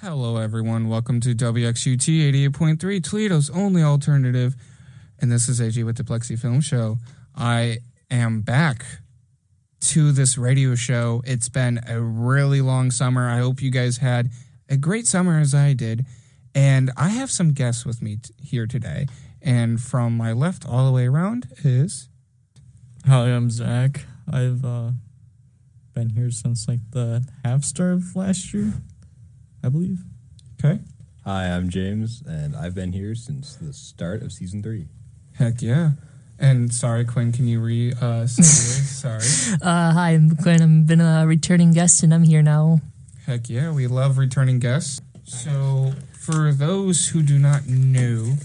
Hello, everyone. Welcome to WXUT 88.3, Toledo's only alternative. And this is AJ with the Plexi Film Show. I am back to this radio show. It's been a really long summer. I hope you guys had a great summer as I did. And I have some guests with me here today. And from my left all the way around is... Hi, I'm Zach. I've been here since like the half start of last year, I believe. Okay. Hi, I'm James, and I've been here since the start of season 3. Heck yeah. And sorry, Quinn, can you say yours? Sorry. Hi, I'm Quinn. I've been a returning guest, and I'm here now. Heck yeah, we love returning guests. So, for those who do not know,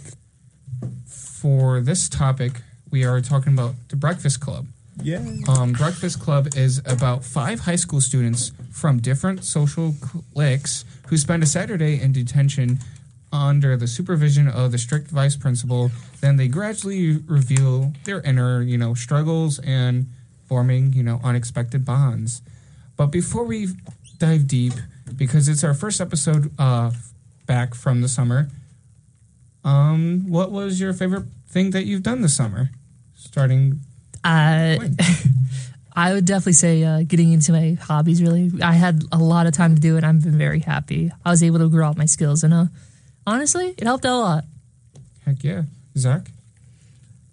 for this topic, we are talking about the Breakfast Club. Yeah. Breakfast Club is about 5 high school students from different social cliques who spend a Saturday in detention under the supervision of the strict vice principal. Then they gradually reveal their inner, struggles and forming, unexpected bonds. But before we dive deep, because it's our first episode back from the summer, what was your favorite thing that you've done this summer? Starting... I would definitely say getting into my hobbies, really. I had a lot of time to do it. I've been very happy. I was able to grow out my skills, and honestly, it helped out a lot. Heck yeah. Zach?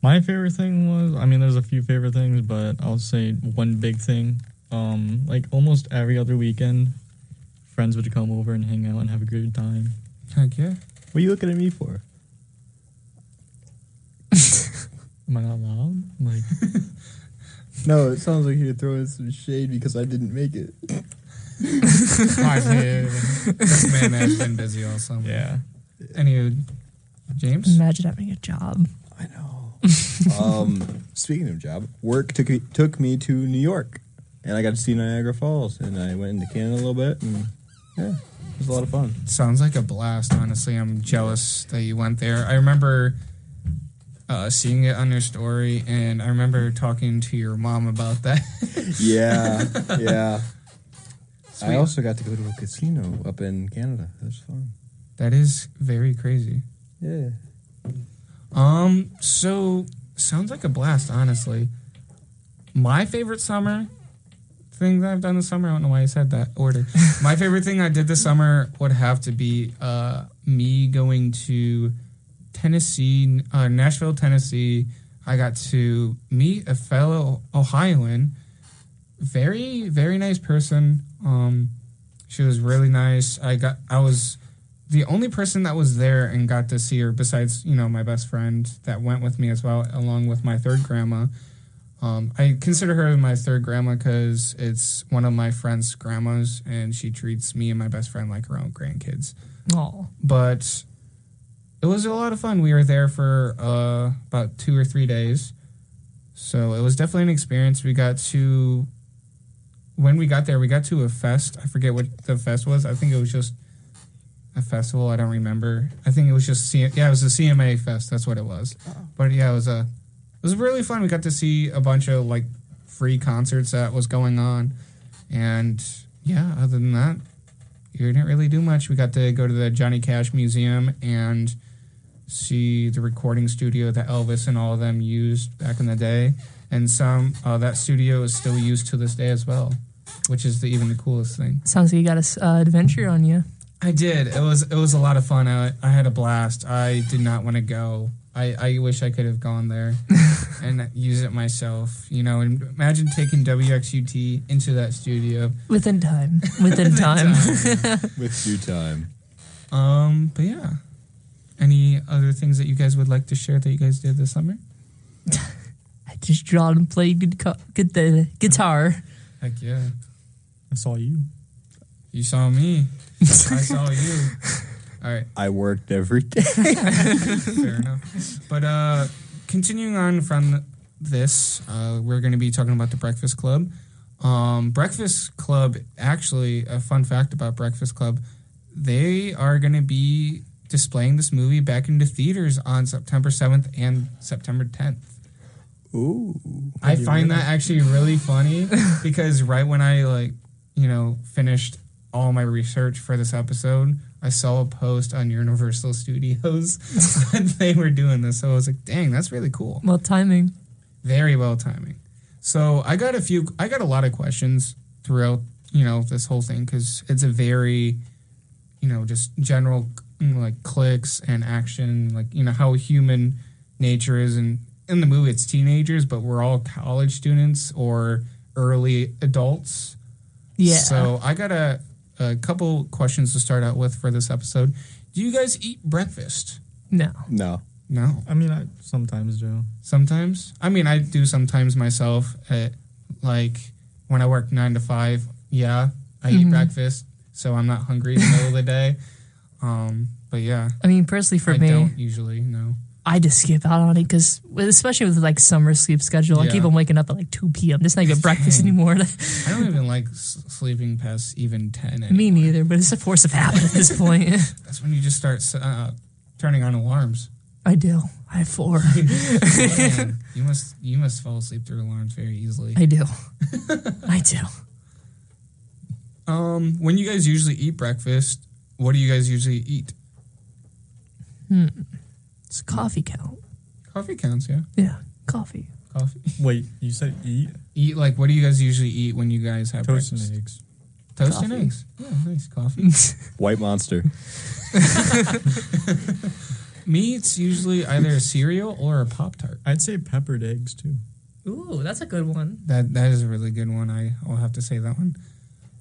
My favorite thing was, there's a few favorite things, but I'll say one big thing. Like almost every other weekend, friends would come over and hang out and have a good time. Heck yeah. What are you looking at me for? Am I not loud? Like, no, it sounds like you're throwing some shade because I didn't make it. This man has been busy all summer. yeah. Anyway, James? Imagine having a job. I know. Speaking of job, work took me to New York, and I got to see Niagara Falls, and I went into Canada a little bit, and yeah, it was a lot of fun. Sounds like a blast, honestly. I'm jealous that you went there. I remember... seeing it on your story, and I remember talking to your mom about that. yeah. Sweet. I also got to go to a casino up in Canada. That was fun. That is very crazy. Yeah. So, sounds like a blast, honestly. My favorite summer thing that I've done this summer, I don't know why I said that order. My favorite thing I did this summer would have to be me going to Tennessee, Nashville, Tennessee. I got to meet a fellow Ohioan, very, very nice person. She was really nice. I was the only person that was there and got to see her besides, my best friend that went with me as well, along with my third grandma. I consider her my third grandma because it's one of my friend's grandmas, and she treats me and my best friend like her own grandkids. Oh, but it was a lot of fun. We were there for about 2 or 3 days. So it was definitely an experience. When we got there, we got to a fest. I forget what the fest was. I think it was just a festival. I don't remember. I think it was just, it was a CMA fest. That's what it was. But yeah, it was really fun. We got to see a bunch of free concerts that was going on. And yeah, other than that, we didn't really do much. We got to go to the Johnny Cash Museum and see the recording studio that Elvis and all of them used back in the day. And that studio is still used to this day as well, which is even the coolest thing. Sounds like you got an adventure on you. I did. It was a lot of fun. I had a blast. I did not want to go. I wish I could have gone there and use it myself. And imagine taking WXUT into that studio. Within time. With due time. But yeah. Any other things that you guys would like to share that you guys did this summer? I just drawn and played the guitar. Heck yeah. I saw you. You saw me. I saw you. All right. I worked every day. Fair enough. But continuing on from this, we're going to be talking about the Breakfast Club. Breakfast Club, actually, a fun fact about Breakfast Club, they are going to be displaying this movie back into theaters on September 7th and September 10th. Ooh. I find that actually really funny because right when I finished all my research for this episode, I saw a post on Universal Studios that they were doing this. So I was like, dang, that's really cool. Well, timing. Very well timing. So I got a lot of questions throughout, this whole thing because it's a very, just general, like cliques and action, like, how human nature is. And in the movie, it's teenagers, but we're all college students or early adults. Yeah. So I got a couple questions to start out with for this episode. Do you guys eat breakfast? No. No. No. I mean, I sometimes do. Sometimes? I mean, I do sometimes myself. Like, when I work 9 to 5, yeah, I eat breakfast, so I'm not hungry in the middle of the day. But yeah. I mean, personally for me, I don't usually, no. I just skip out on it because, especially with like summer sleep schedule, I keep on waking up at like 2 p.m. It's not even breakfast anymore. I don't even like sleeping past even 10 anymore. Me neither, but it's a force of habit at this point. That's when you just start turning on alarms. I do. I have 4. Man, you must fall asleep through alarms very easily. I do. I do. When you guys usually eat breakfast, what do you guys usually eat? It's coffee count. Coffee counts, yeah. Yeah, coffee. Coffee. Wait, you said eat? Eat, like, what do you guys usually eat when you guys have Toast breakfast? and eggs. Toast Coffee. and eggs. Yeah, nice. Coffee. White Monster. Me, it's usually either a cereal or a Pop-Tart. I'd say peppered eggs, too. Ooh, that's a good one. That is a really good one. I'll have to say that one.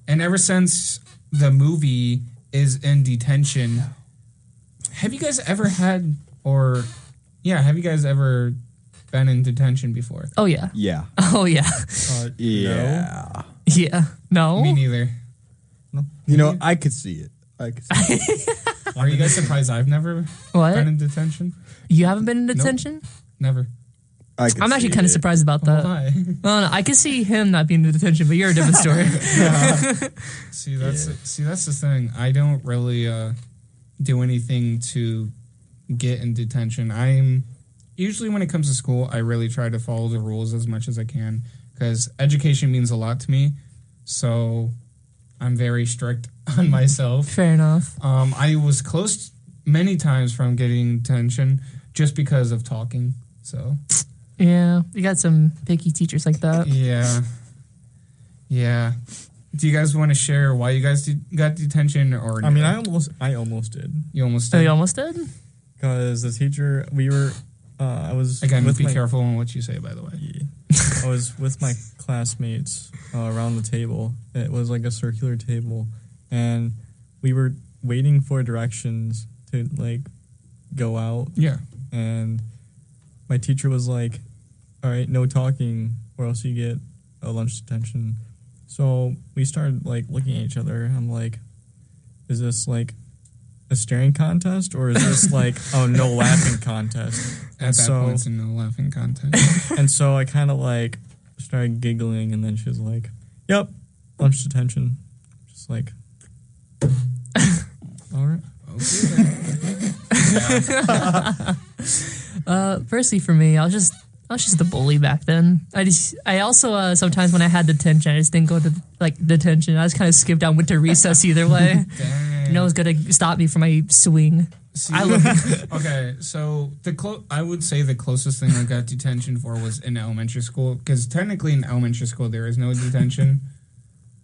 And ever since the movie is in Detention, have you guys ever been in detention before? Oh, yeah. Yeah. Oh, yeah. Yeah. Yeah. No? Me neither. No. I could see it. Are you guys surprised I've never What? been in detention? You haven't been in detention? Never. I'm actually kind of surprised about that. Why? Well, no, I can see him not being in detention, but you're a different story. See, that's the thing. I don't really do anything to get in detention. I'm usually, when it comes to school, I really try to follow the rules as much as I can because education means a lot to me. So I'm very strict on myself. Fair enough. I was close many times from getting detention just because of talking. So. Yeah, you got some picky teachers like that. Yeah. Do you guys want to share why you guys got detention or? I mean, I almost did. You almost Oh, did. you almost did? Because the teacher, I was Again, with be careful on what you say. By the way, I was with my classmates around the table. It was like a circular table, and we were waiting for directions to like go out. Yeah. And my teacher was like, all right, no talking or else you get a lunch detention. So we started like looking at each other. I'm like, is this like a staring contest or is this like no laughing contest? At that point, it's a no laughing contest. And so I kind of like started giggling, and then she was like, yep, lunch detention. Just like, all right. Okay. Firstly, for me, I was just a bully back then. I also sometimes when I had detention, I just didn't go to like detention. I just kind of skipped out, went to recess either way. Dang. No one's gonna stop me from my swing. See, I love okay, so I would say the closest thing I got detention for was in elementary school because technically in elementary school there is no detention.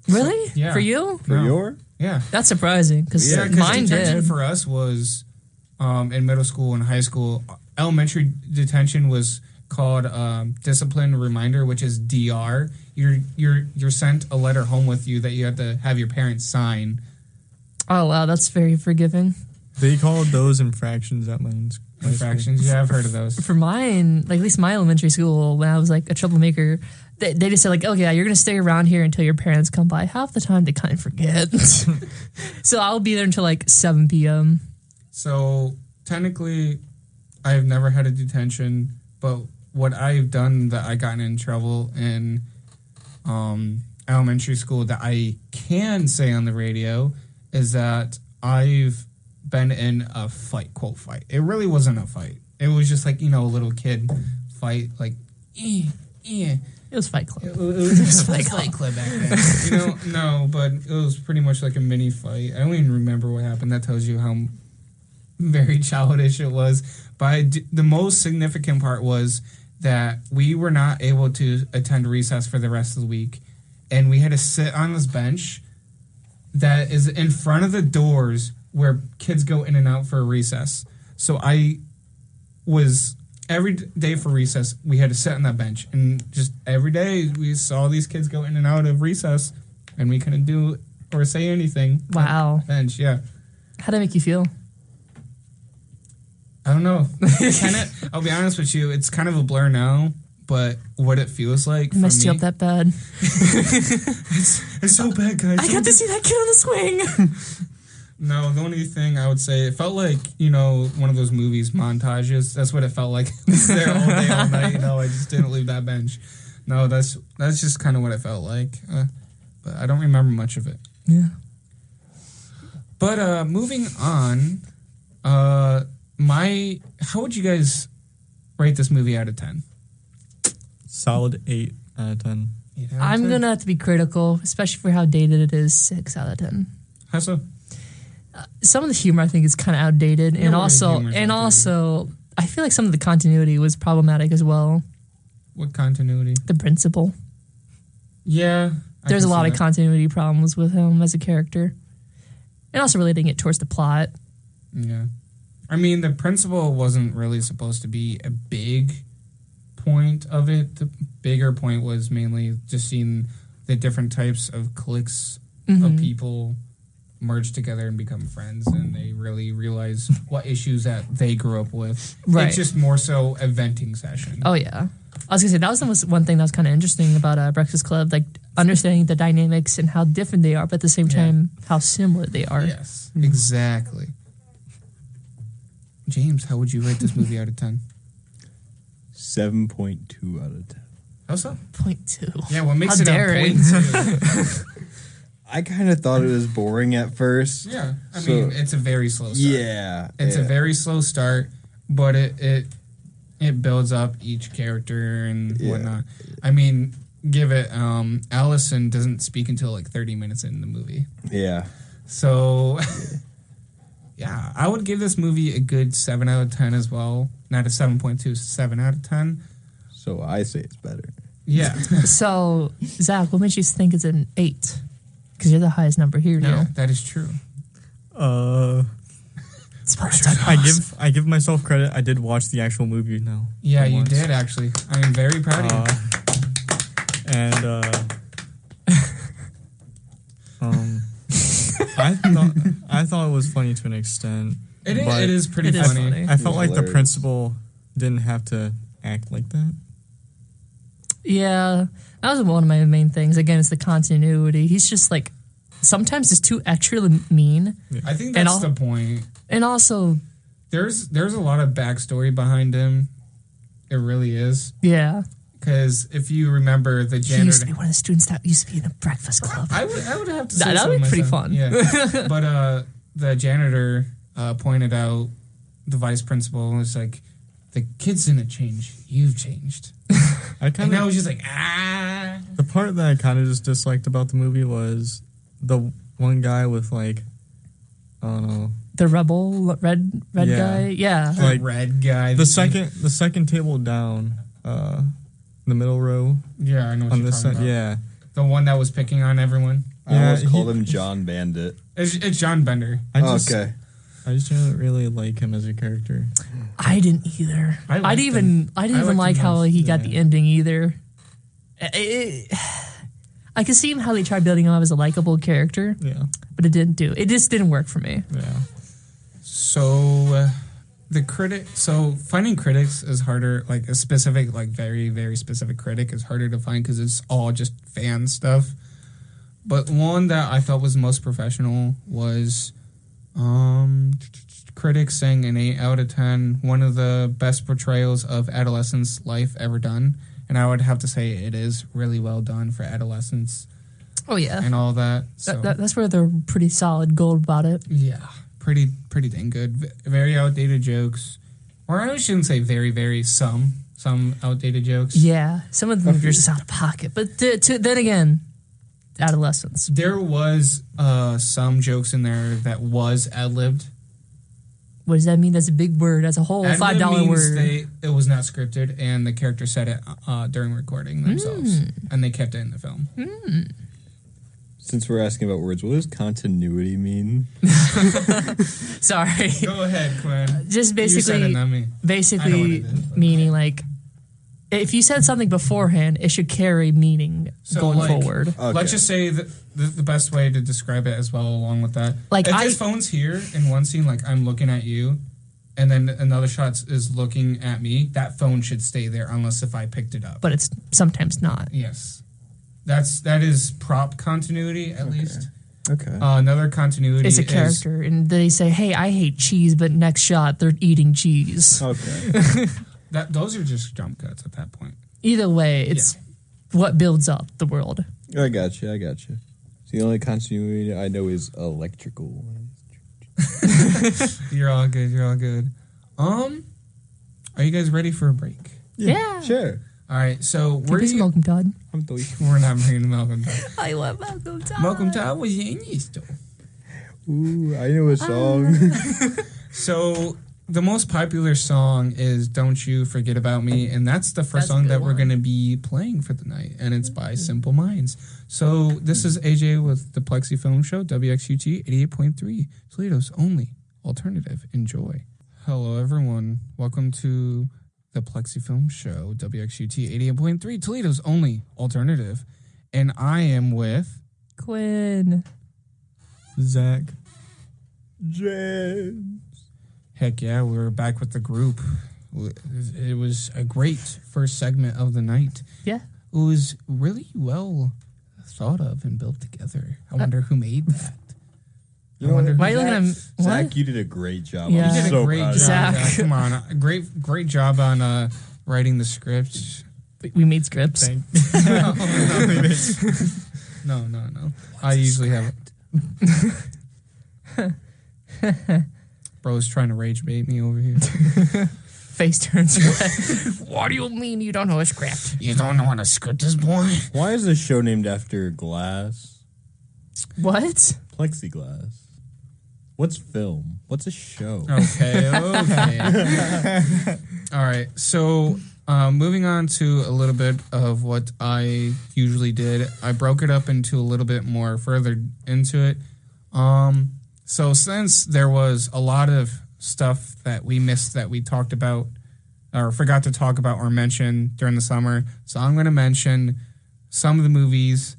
Really? Yeah. For you? For your? Yeah. That's surprising because mine detention did. for us was in middle school and high school. Elementary detention was called discipline reminder, which is DR. You're sent a letter home with you that you have to have your parents sign. Oh wow, that's very forgiving. They called those infractions at my school. Infractions, yeah, I've heard of those. For mine, like at least my elementary school, when I was like a troublemaker, they just said like, okay, yeah, you're gonna stay around here until your parents come by. Half the time they kind of forget. So I'll be there until like 7 p.m. So technically, I've never had a detention, but what I've done that I gotten in trouble in elementary school that I can say on the radio is that I've been in a fight, quote fight. It really wasn't a fight. It was just like, a little kid fight, like, Yeah, It was Fight Club. It was Fight Club back then. No, but it was pretty much like a mini fight. I don't even remember what happened. That tells you how very childish it was. But the most significant part was that we were not able to attend recess for the rest of the week. And we had to sit on this bench that is in front of the doors where kids go in and out for recess. So every day for recess, we had to sit on that bench. And just every day, we saw these kids go in and out of recess, and we couldn't do or say anything. Wow. On the bench, yeah. How'd that make you feel? I don't know. I'll be honest with you, it's kind of a blur now, but what it feels like It messed you up that bad. it's so bad, guys. I got to see that kid on the swing. No, the only thing I would say, it felt like, one of those movies, montages. That's what it felt like. I was there all day, all night. I just didn't leave that bench. No, that's just kind of what it felt like. But I don't remember much of it. Yeah. But moving on, how would you guys rate this movie out of 10? Solid 8 out of 10. I'm going to have to be critical, especially for how dated it is. 6 out of 10. How so? Some of the humor I think is kind of outdated, and also I feel like some of the continuity was problematic as well. What continuity? The principal. Yeah. There's a lot of continuity problems with him as a character, and also relating it towards the plot. Yeah. I mean, the principal wasn't really supposed to be a big point of it. The bigger point was mainly just seeing the different types of cliques of people merge together and become friends, and they really realize what issues that they grew up with. Right. It's just more so a venting session. Oh, yeah. I was going to say, that was one thing that was kind of interesting about Breakfast Club, like understanding the dynamics and how different they are, but at the same time, how similar they are. Yes, exactly. James, how would you rate this movie out of 10? 7.2 out of 10. How so? 0.2. Yeah, what makes How it daring. a 0.2? I kind of thought it was boring at first. Yeah, I mean, it's a very slow start. Yeah. It's a very slow start, but it builds up each character and whatnot. I mean, give it, Allison doesn't speak until like 30 minutes in the movie. Yeah. So, yeah, I would give this movie a good 7 out of 10 as well. Not a 7.2, 7 out of 10. So I say it's better. Yeah. So, Zach, what makes you think it's an 8? Because you're the highest number here now. Yeah, that is true. I give myself credit. I did watch the actual movie now. Yeah, you did actually. I am very proud of you. And I thought it was funny to an extent. It is pretty it is funny. funny. I felt like hilarious. the principal didn't have to act like that. Yeah, that was one of my main things. Again, it's the continuity. He's just like, sometimes it's too extra mean. I think that's the point. And also, there's a lot of backstory behind him. It really is. yeah. Because if you remember the He janitor, used to be one of the students that used to be in the Breakfast Club. I would have to say That so would be pretty myself. fun. Yeah, but the janitor pointed out the vice principal and was like, "The kids didn't change. You've changed." And I was just like, The part that I kind of just disliked about the movie was the one guy with like, I don't know, The rebel, red guy. Yeah. The like red guy. the second table down, the middle row. Yeah, I know what on you're this talking side. about. Yeah, The one that was picking on everyone. I almost called him John Bandit. It's John Bender. I just didn't really like him as a character. I didn't either. I didn't even like how he got the ending either. I could see how they tried building him up as a likable character. Yeah, but it didn't do. It just didn't work for me. yeah. So finding critics is harder. Like a specific, like very very specific critic is harder to find because it's all just fan stuff. But one that I felt was most professional was critics saying an 8 out of 10, one of the best portrayals of adolescence life ever done. And I would have to say it is really well done for adolescence. Oh yeah, and all that. So that's where they're pretty solid gold about it. yeah, pretty dang good. Very outdated jokes, or I shouldn't say very some. some outdated jokes. Yeah, some of them are just out of pocket. But then again, adolescence. There was some jokes in there that was ad-libbed. What does that mean? That's a big word. That's a whole $5 word. It was not scripted, and the character said it during recording themselves, and they kept it in the film. Since we're asking about words, what does continuity mean? Sorry. Go ahead, Quinn. Just basically, you said it, not me. Basically, meaning like, if you said something beforehand, it should carry meaning going forward. Okay. Let's just say that the best way to describe it as well, along with that. Like, if this phone's here in one scene, like I'm looking at you, and then another shot is looking at me, that phone should stay there unless if I picked it up. But it's sometimes not. Yes. That is prop continuity, at least. Okay. Another continuity is a character, and they say, "Hey, I hate cheese," but next shot they're eating cheese. Okay. Those are just jump cuts at that point. Either way, it's what builds up the world. I got you. The only continuity I know is electrical. You're all good. Are you guys ready for a break? Yeah. Sure. All right, so we're Malcolm Todd. We're not bringing Malcolm Todd. I love Malcolm Todd. Malcolm Todd was in this though. Ooh, I know a song. So the most popular song is "Don't You Forget About Me," and that's the first song that we're going to be playing for the night, and it's by Simple Minds. So this is AJ with the Plexi Film Show, WXUT 88.3, Toledo's only alternative. Enjoy. Hello, everyone. Welcome to the Plexi Film Show, WXUT 88.3, Toledo's only alternative. And I am with... Quinn. Zach. James. Heck yeah, we're back with the group. It was a great first segment of the night. Yeah. It was really well thought of and built together. I wonder who made that. Why are you looking at him? Zach, you did a great job. Yeah. I'm You did so a great proud job. of you. Zach. Come on. Great job on writing the script. We made scripts. No. I usually have it. Bro's trying to rage bait me over here. Face turns red. What do you mean you don't know a script? You don't know what a script is, boy? Why is this show named after glass? What? Plexiglass. What's film? What's a show? Okay. All right. So, moving on to a little bit of what I usually did. I broke it up into a little bit more further into it. So since there was a lot of stuff that we missed that we talked about or forgot to talk about or mention during the summer, so I'm going to mention some of the movies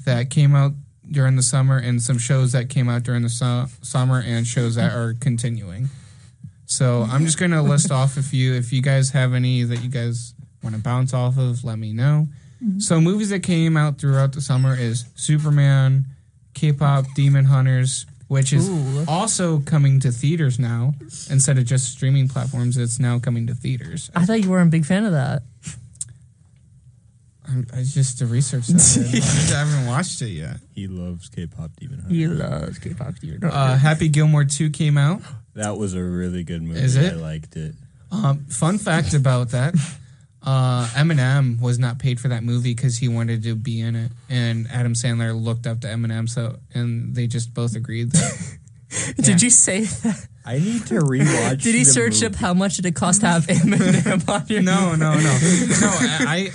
that came out during the summer and some shows that came out during the summer and shows that are continuing. So I'm just going to list off a few. If you guys have any that you guys want to bounce off of, let me know. Mm-hmm. So movies that came out throughout the summer is Superman, K-pop Demon Hunters, which is also coming to theaters now. Instead of just streaming platforms, it's now coming to theaters. I thought you weren't a big fan of that. I just the research that I haven't watched it yet. He loves K-pop Demon Hunter. He loves K-pop Demon Hunter. Happy Gilmore 2 came out. That was a really good movie. Is it? I liked it. Fun fact about that. Eminem was not paid for that movie because he wanted to be in it, and Adam Sandler looked up to Eminem, and they just both agreed that. Did you say that? I need to rewatch. Did he search up how much did it cost to have Eminem on your No.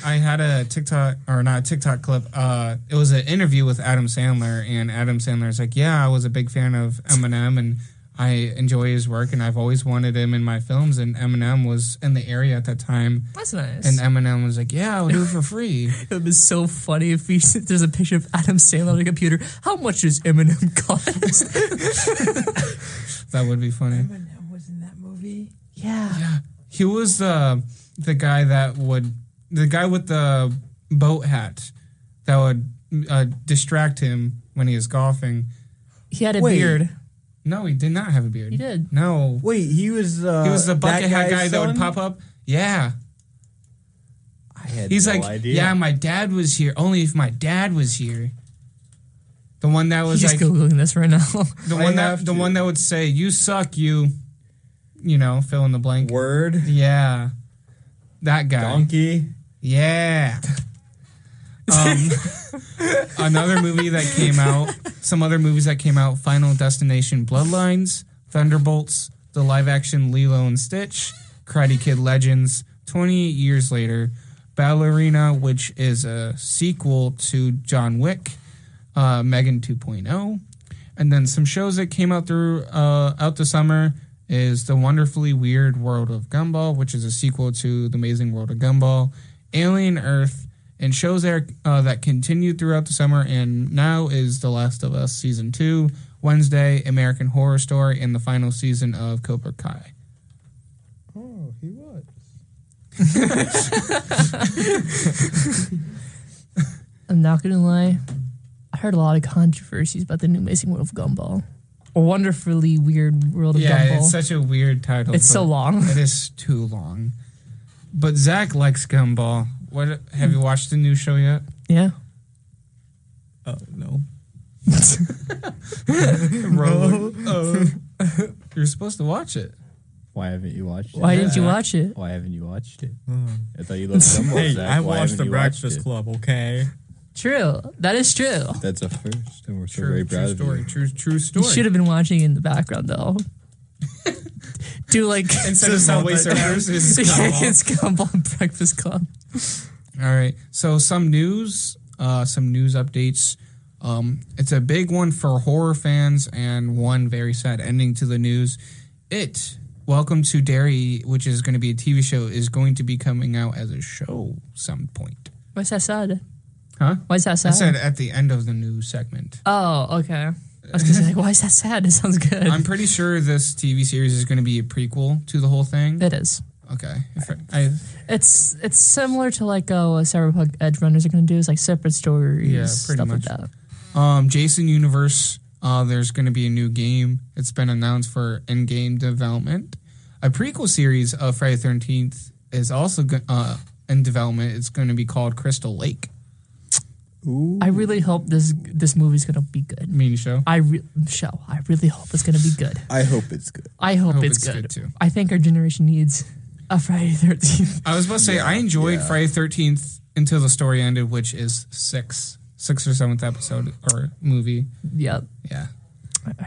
I had a TikTok, or not a TikTok clip. It was an interview with Adam Sandler, and Adam Sandler's like, yeah, I was a big fan of Eminem, and I enjoy his work, and I've always wanted him in my films, and Eminem was in the area at that time. That's nice. And Eminem was like, yeah, I'll do it for free. It would be so funny if there's a picture of Adam Sandler on a computer. How much does Eminem cost? That would be funny. Eminem was in that movie? Yeah. He was the guy the guy with the boat hat that would distract him when he was golfing. He had a beard. No, he did not have a beard. He did. No. Wait, he was the bucket hat guy that would pop up. Yeah. I had He's no like, idea. yeah, my dad was here. Only if my dad was here. The one that was He's like Googling this right now. The one that would say, "You suck, you know, fill in the blank." Word. Yeah. That guy. Donkey. Yeah. Another movie that came out, some other movies that came out, Final Destination Bloodlines, Thunderbolts, the live-action Lilo and Stitch, Karate Kid Legends, 28 Years Later, Ballerina, which is a sequel to John Wick, Megan 2.0, and then some shows that came out out the summer is The Wonderfully Weird World of Gumball, which is a sequel to The Amazing World of Gumball, Alien Earth, and shows that continued throughout the summer and now is The Last of Us Season 2, Wednesday, American Horror Story, and the final season of Cobra Kai. Oh, he was. I'm not going to lie. I heard a lot of controversies about the new Amazing World of Gumball. A Wonderfully Weird World of Gumball. Yeah, it's such a weird title. It's so long. It is too long. But Zach likes Gumball. Have you watched the new show yet? Yeah. No. You're supposed to watch it. Why haven't you watched it? Why didn't you watch it? Why haven't you watched it? I thought you loved Gumball, Hey, Zach. I Why watched haven't The you Breakfast it? Club, okay? True. That is true. That's a first, and we're so True very proud story. of you. True You story. should have been watching in the background, though. Do like Instead of Subway Surfers, it's Gumball. it's Gumball Breakfast Club. All right. So some news updates. It's a big one for horror fans and one very sad ending to the news. Welcome to Derry, which is going to be a TV show, is going to be coming out as a show some point. Why's that sad? Huh? Why is that sad? I said at the end of the news segment. Oh, okay. I was going to say, like, why is that sad? It sounds good. I'm pretty sure this TV series is going to be a prequel to the whole thing. It is. Okay. It's similar to like what Cyberpunk Edge Runners are going to do. It's like separate stories, Yeah, pretty stuff much. like that. Jason Universe, there's going to be a new game. It's been announced for in-game development. A prequel series of Friday the 13th is also in development. It's going to be called Crystal Lake. Ooh. I really hope this movie's going to be good. Mini show. I really hope it's going to be good. I hope it's good. I hope it's good too. I think our generation needs a Friday the 13th. I was about to say, I enjoyed Friday the 13th until the story ended, which is sixth or seventh episode or movie. Yep. Yeah.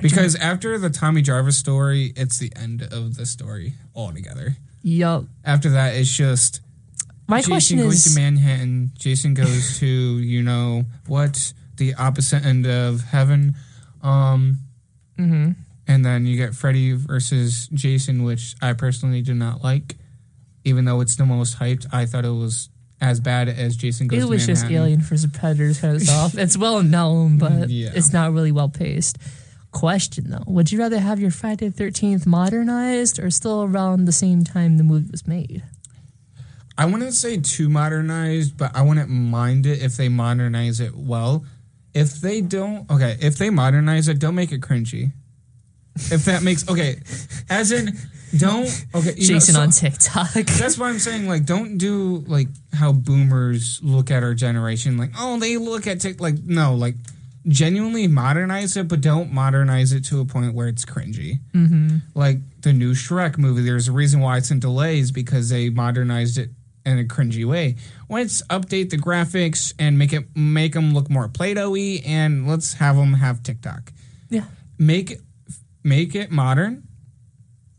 Because after the Tommy Jarvis story, it's the end of the story altogether. Yep. After that, it's just my question Jason goes is to Manhattan. Jason goes to, the opposite end of heaven. Mm-hmm. And then you get Freddy versus Jason, which I personally do not like. Even though it's the most hyped, I thought it was as bad as Jason Goes to Manhattan. It was just Alien vs. Predators kind of stuff. It's well known, but it's not really well paced. Question, though. Would you rather have your Friday the 13th modernized or still around the same time the movie was made? I wouldn't say too modernized, but I wouldn't mind it if they modernize it well. If they modernize it, don't make it cringy. If that makes, as in, Jason on TikTok. That's why I'm saying, like, don't do, like, how boomers look at our generation. Like, oh, they look at TikTok. Like, no, like, genuinely modernize it, but don't modernize it to a point where it's cringy. Mm-hmm. Like, the new Shrek movie, there's a reason why it's in delays, because they modernized it in a cringy way. Let's update the graphics and make them look more Play-Doh-y, and let's have them have TikTok. Yeah. Make it modern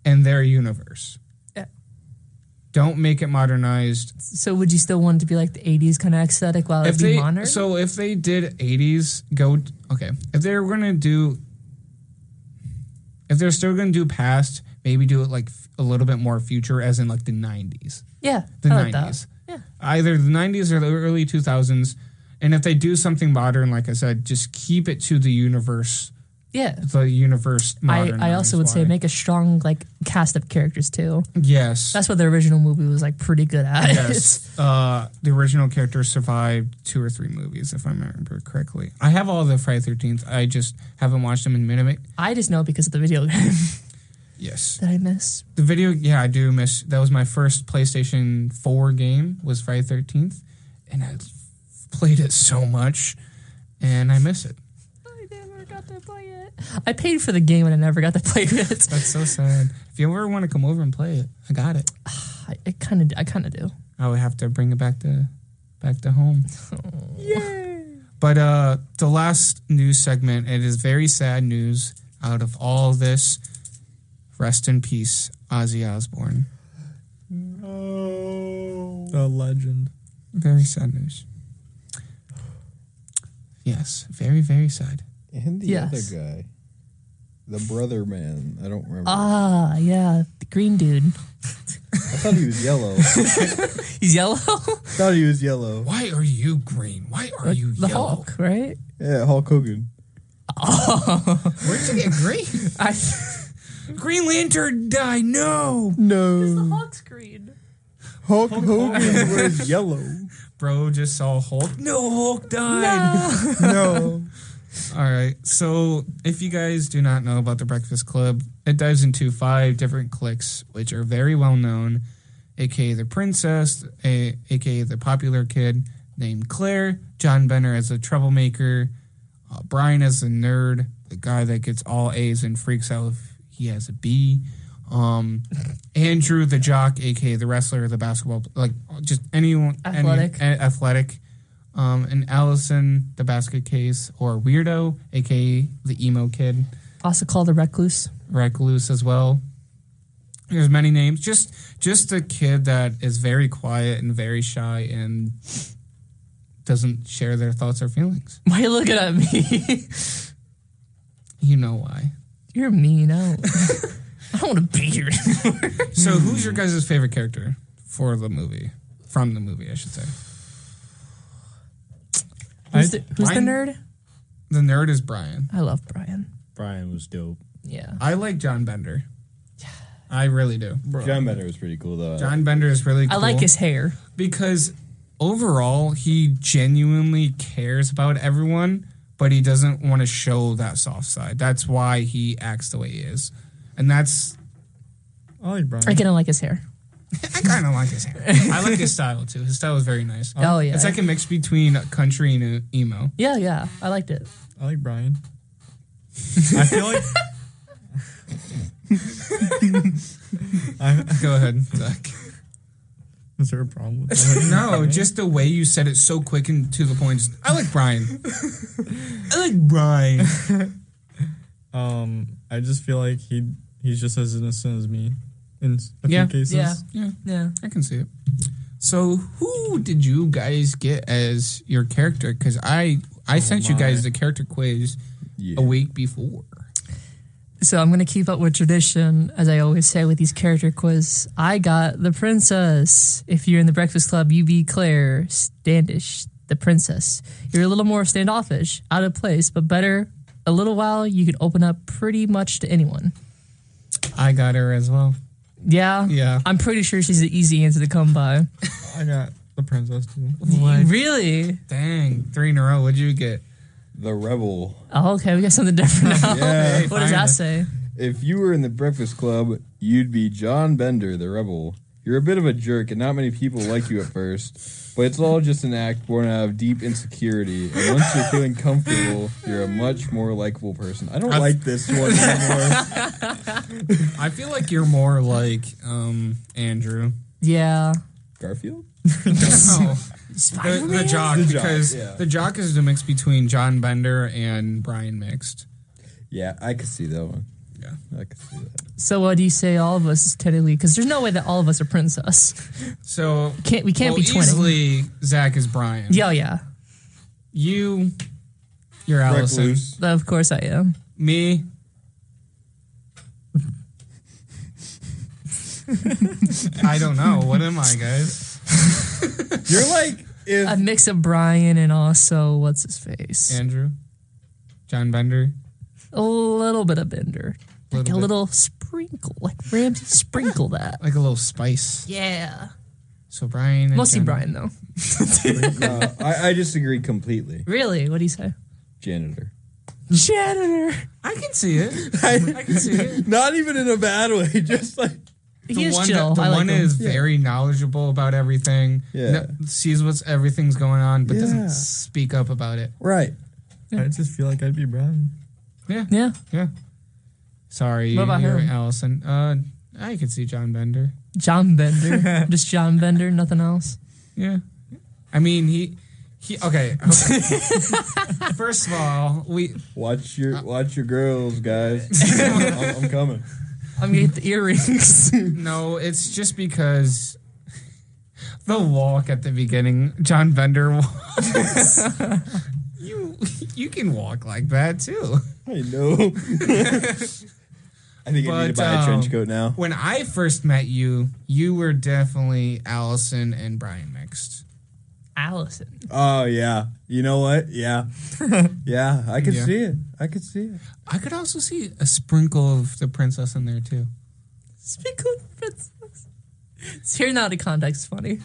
in their universe. Yeah. Don't make it modernized. So would you still want it to be like the 80s kind of aesthetic while it's modern? So if they did 80s, if they're still going to do past, maybe do it like a little bit more future, as in like the 90s. Yeah. The I like 90s. That. Yeah. Either the 90s or the early 2000s. And if they do something modern, like I said, just keep it to the universe. Yeah. The universe modern. I also would say make a strong like cast of characters too. Yes. That's what the original movie was like pretty good at. Yes. The original characters survived 2 or 3 movies, if I remember correctly. I have all the Friday the 13th. I just haven't watched them in a minute. I just know because of the video game. Yes. That I miss. The video, yeah, I do miss. That was my first PlayStation 4 game, was Friday the 13th. And I played it so much, and I miss it. I never got to play it. I paid for the game and I never got to play it. That's so sad. If you ever want to come over and play it, I got it. I kind of do. I would have to bring it back to home. Yay! But the last news segment, it is very sad news. Out of all of this, rest in peace, Ozzy Osbourne. No. A legend. Very sad news. Yes, very, very sad. And the other guy. The brother man. I don't remember. Ah, yeah. The green dude. I thought he was yellow. He's yellow? Thought he was yellow. Why are you green? Why are you the yellow? Hulk, right? Yeah, Hulk Hogan. Oh. Where'd you get green? Green Lantern died. No. It's the Hulk's green. Hulk Hogan was yellow. Bro just saw Hulk. No, Hulk died. No. All right. So if you guys do not know about the Breakfast Club, it dives into 5 different cliques, which are very well known, aka the princess, aka the popular kid named Claire, John Benner as a troublemaker, Brian as a nerd, the guy that gets all A's and freaks out if he has a B, Andrew the jock, aka the wrestler, the basketball, like just anyone athletic. And Allison, the basket case, or weirdo, aka the emo kid. Also called the recluse. Recluse as well. There's many names. Just a kid that is very quiet and very shy and doesn't share their thoughts or feelings. Why are you looking at me? You know why. You're mean. I don't want to be here anymore. So who's your guys' favorite character for the movie? From the movie, I should say. Who's the nerd? The nerd is Brian. I love Brian. Brian was dope. Yeah. I like John Bender. I really do. John Bender was pretty cool, though. John Bender is really cool. I like his hair. Because overall, he genuinely cares about everyone, but he doesn't want to show that soft side. That's why he acts the way he is. And that's... I like Brian. I kind of like his hair. I kind of like his hair. I like his style, too. His style is very nice. Oh, yeah. It's like a mix between country and emo. Yeah. I liked it. I like Brian. I feel like... Go ahead, Zach. Is there a problem with that? No, just the way you said it so quick and to the point. I like Brian. I like Brian. I just feel like he's just as innocent as me in a few cases. Yeah. I can see it. So, who did you guys get as your character? Because I sent you guys the character quiz a week before. So I'm going to keep up with tradition, as I always say with these character quiz. I got the princess. If you're in the Breakfast Club, you be Claire Standish, the princess. You're a little more standoffish, out of place, but better. A little while, you can open up pretty much to anyone. I got her as well. Yeah? Yeah. I'm pretty sure she's an easy answer to come by. I got the princess too. What? Really? Dang, 3 in a row. What'd you get? The rebel. Oh, okay. We got something different now. Yeah. What does that say? If you were in the Breakfast Club, you'd be John Bender, the rebel. You're a bit of a jerk, and not many people like you at first, but it's all just an act born out of deep insecurity. And once you're feeling comfortable, you're a much more likable person. I don't like this one anymore. I feel like you're more like Andrew. Yeah. Garfield? No. The jock, because the jock is the mix between John Bender and Brian mixed. Yeah, I could see that one. Yeah, I could see that. So what do you say all of us technically? Because there's no way that all of us are princess. So We can't be 20. Easily, Zach is Brian. Yeah. You're Allison. Recluse. Of course I am. Me. I don't know. What am I, guys? You're like A mix of Brian and also what's his face? Andrew. John Bender. A little bit of Bender. Like a bit. little sprinkle. Like Ramsey sprinkle that. Like a little spice. Yeah. So Brian. And Mostly John- Brian though. no, I disagree completely. Really? What do you say? Janitor. Janitor. I can see it. I can see it. Not even in a bad way, just like He is one chill. The I like one him. is very knowledgeable about everything. Yeah. Sees what's everything's going on, but Yeah. doesn't speak up about it. right. I just feel like I'd be Brian. Yeah. Yeah. Yeah. Sorry, What about you're him? Allison. I could see John Bender. John Bender. Just John Bender, nothing else. Yeah. I mean, he okay. First of all, watch your girls, guys. I'm coming. I'm gonna get the earrings. No, it's just because the walk at the beginning, John Bender walks. You can walk like that too. I know. I think I need to buy a trench coat now. When I first met you, you were definitely Allison and Brian mixed. Allison. Oh yeah. You know what? Yeah. Yeah, I could see it. I could also see a sprinkle of the princess in there too. Sprinkle of princess. It's hearing out of context funny.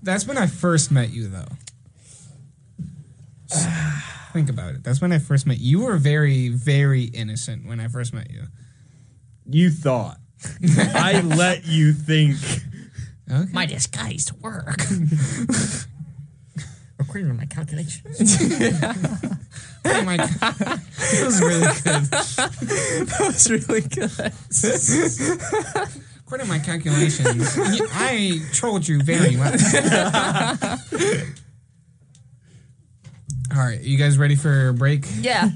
That's when I first met you though. Think about it. That's when I first met you. You were very, very innocent when I first met you. You thought. I let you think. Okay. My disguised work. According to my calculations. Oh my God. That was really good. That was really good. According to my calculations, I trolled you very well. All right, you guys ready for a break? Yeah.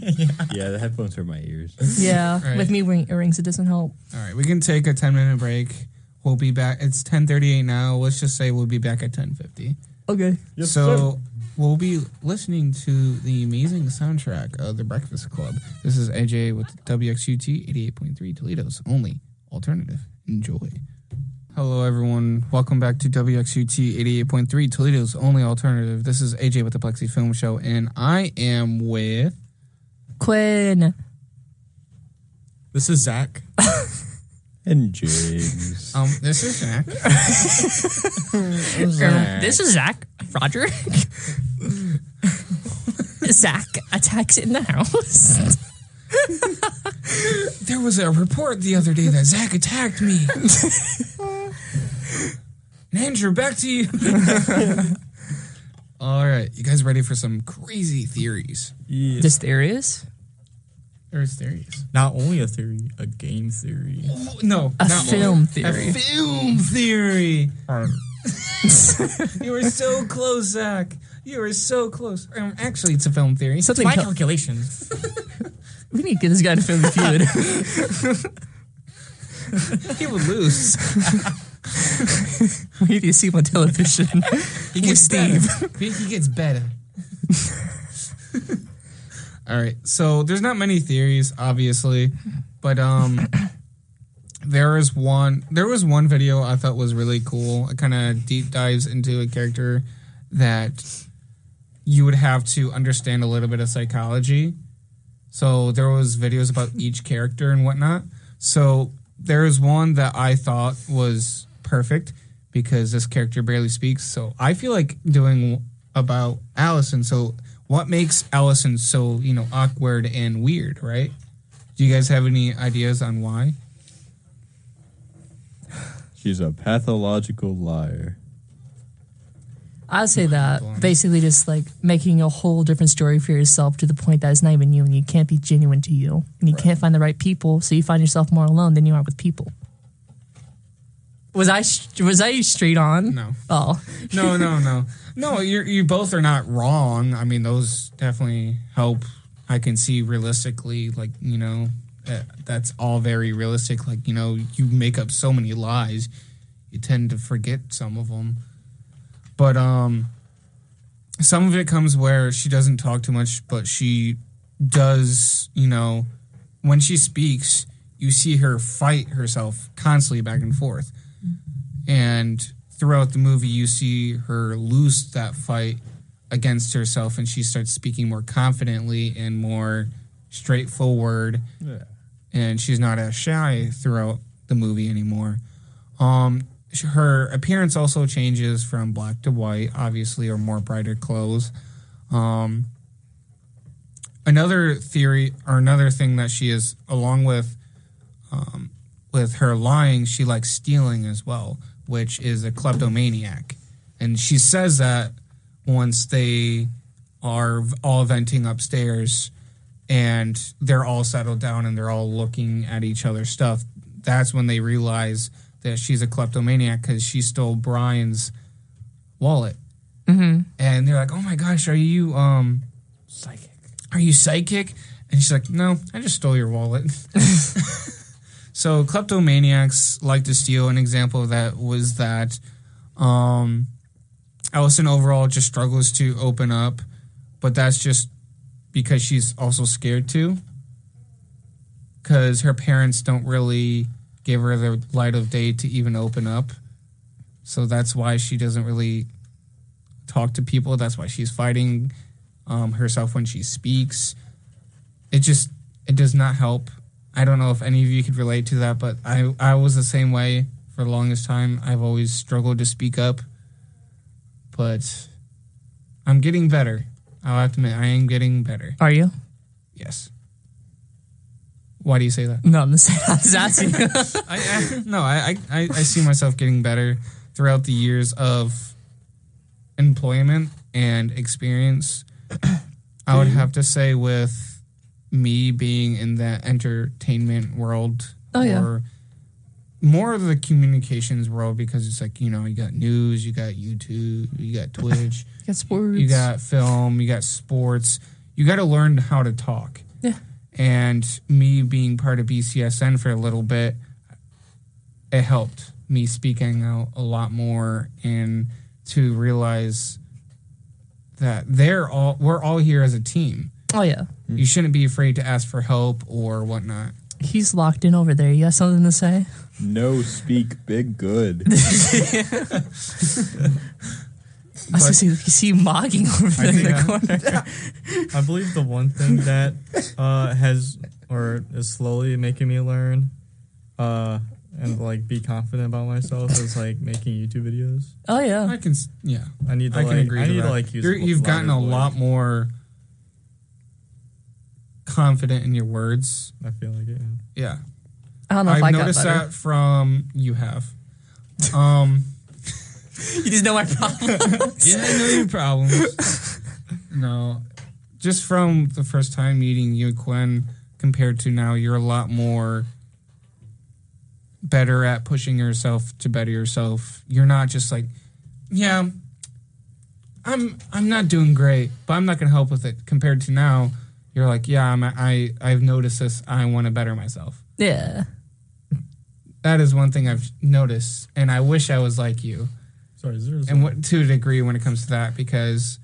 Yeah, the headphones hurt my ears. Yeah. Right. With me wearing earrings, it doesn't help. All right, we can take a 10-minute break. We'll be back. It's 10:38 now. Let's just say we'll be back at 10:50. Okay. Yes, So we'll be listening to the amazing soundtrack of The Breakfast Club. This is AJ with WXUT 88.3, Toledo's only alternative. Enjoy. Hello, everyone. Welcome back to WXUT 88.3, Toledo's only alternative. This is AJ with the Plexi Film Show, and I am with... Quinn. This is Zach. And James. This is Zach. This is Zach. Roderick. Zach attacks in the house. There was a report the other day that Zach attacked me. And Andrew, back to you. All right, you guys ready for some crazy theories? Yeah. Just theories? There's theories. Not only a theory, a game theory. No, A not film more. theory. A film theory. You were so close, Zach. You were so close. Actually, it's a film theory. Something My calculations. we need to get this guy to film the feud. He would lose. We need to see him on television. He gets Steve. better. He gets better. All right. So there's not many theories, obviously, but there was one video I thought was really cool. It kind of deep dives into a character that you would have to understand a little bit of psychology. So there was videos about each character and whatnot. So there is one that I thought was perfect because this character barely speaks. So I feel like doing about Allison. So what makes Allison so, awkward and weird, right? Do you guys have any ideas on why? She's a pathological liar. I'd say that basically just like making a whole different story for yourself to the point that it's not even you and you can't be genuine to you and you can't find the right people, so you find yourself more alone than you are with people. Was I straight on? No. Oh. No. No, you both are not wrong. I mean, those definitely help. I can see realistically, that's all very realistic. You make up so many lies, you tend to forget some of them. But some of it comes where she doesn't talk too much, but she does, when she speaks, you see her fight herself constantly back and forth. And throughout the movie, you see her lose that fight against herself, and she starts speaking more confidently and more straightforward. Yeah. And she's not as shy throughout the movie anymore. Her appearance also changes from black to white, obviously, or more brighter clothes. Another theory, or another thing that she is, along with her lying, she likes stealing as well, which is a kleptomaniac. And she says that once they are all venting upstairs and they're all settled down and they're all looking at each other's stuff, that's when they realize that she's a kleptomaniac because she stole Brian's wallet. Mm-hmm. And they're like, "Oh my gosh, are you psychic? Are you psychic?" And she's like, "No, I just stole your wallet." So kleptomaniacs like to steal. An example of that was that Allison overall just struggles to open up, but that's just because she's also scared to, because her parents don't really give her the light of day to even open up. So that's why she doesn't really talk to people. That's why she's fighting herself when she speaks. It does not help. I don't know if any of you could relate to that, but I was the same way for the longest time. I've always struggled to speak up, but I'm getting better. I'll have to admit, I am getting better. Are you? Yes. Why do you say that? No, I'm just asking you. I see myself getting better throughout the years of employment and experience. I would have to say with me being in the entertainment world, or more of the communications world, because it's like, you got news, you got YouTube, you got Twitch, You got sports. you got film, you got sports. You got to learn how to talk. Yeah. And me being part of BCSN for a little bit, it helped me speaking out a lot more and to realize that we're all here as a team. Oh, yeah. You shouldn't be afraid to ask for help or whatnot. He's locked in over there. You got something to say? No, speak big good. I see you mocking over there in the corner. I believe the one thing that has or is slowly making me learn and like be confident about myself is like making YouTube videos. Oh, yeah. I can agree. You've gotten a lot more confident in your words. I feel like it. Yeah. I don't know if I've I got noticed better. that from you have. You just know my problem. Yeah, I know your problems. No, just from the first time meeting you, Quinn, compared to now, you're a lot more better at pushing yourself to better yourself. You're not just like, yeah, I'm not doing great, but I'm not going to help with it. Compared to now, you're like, yeah, I've noticed this. I want to better myself. Yeah. That is one thing I've noticed, and I wish I was like you. Sorry, To a degree when it comes to that, because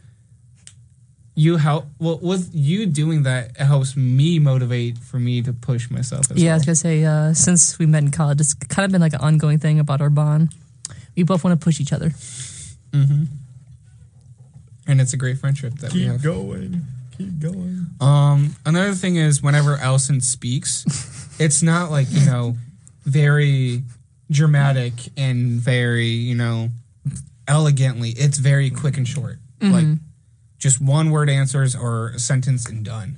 you help. Well, with you doing that, it helps me motivate for me to push myself. I was gonna say since we met in college, it's kind of been like an ongoing thing about our bond. We both want to push each other. Mm-hmm. And it's a great friendship that we have. Keep going. Another thing is whenever Allison speaks, it's not like very dramatic and very elegantly. It's very quick and short. Mm-hmm. Like just one word answers or a sentence and done.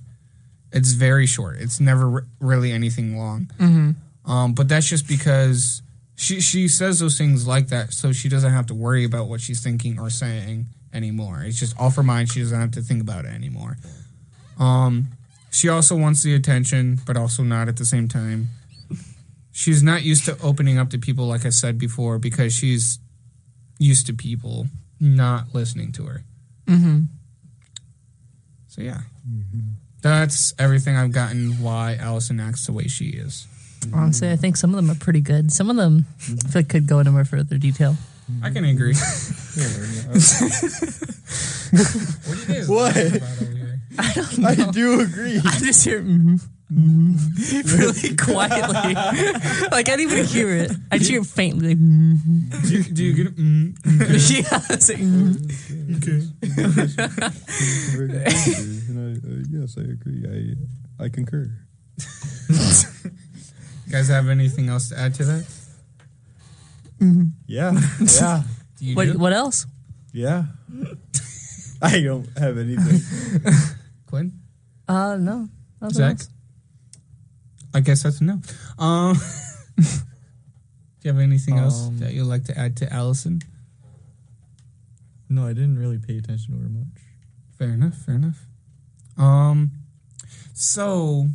It's very short. It's never really anything long. Mm-hmm. But that's just because she says those things like that, so she doesn't have to worry about what she's thinking or saying anymore. It's just off her mind. She doesn't have to think about it anymore. She also wants the attention, but also not at the same time. She's not used to opening up to people, like I said before, because she's used to people not listening to her. Mm-hmm. So, yeah. That's everything I've gotten why Allison acts the way she is. Honestly, I think some of them are pretty good. Some of them I feel like could go into more further detail. I can agree. What? I don't know. I do agree. I just hear really quietly. Like, I didn't even hear it. I just hear it faintly. Do you get it? Yeah, it's like, Yes, I agree. I concur. You guys have anything else to add to that? Yeah. Yeah. What else? Yeah. I don't have anything. Quinn? No. Zach? Else. I guess that's a no. Do you have anything else that you'd like to add to Allison? No, I didn't really pay attention to her much. Fair enough. So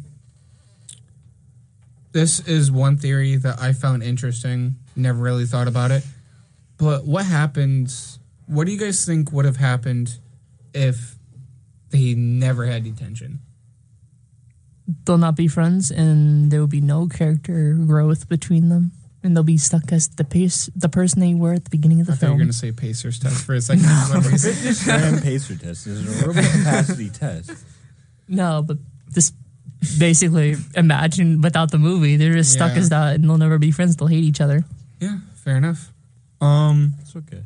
this is one theory that I found interesting. Never really thought about it. But what happens? What do you guys think would have happened if they never had detention? They'll not be friends, and there will be no character growth between them, and they'll be stuck as the person they were at the beginning of the I thought you film. were going to say Pacers test for a second. Fitness and pacer test is an aerobic capacity test. No, but just basically imagine without the movie, they're just stuck as that, and they'll never be friends. They'll hate each other. Yeah, fair enough. It's okay.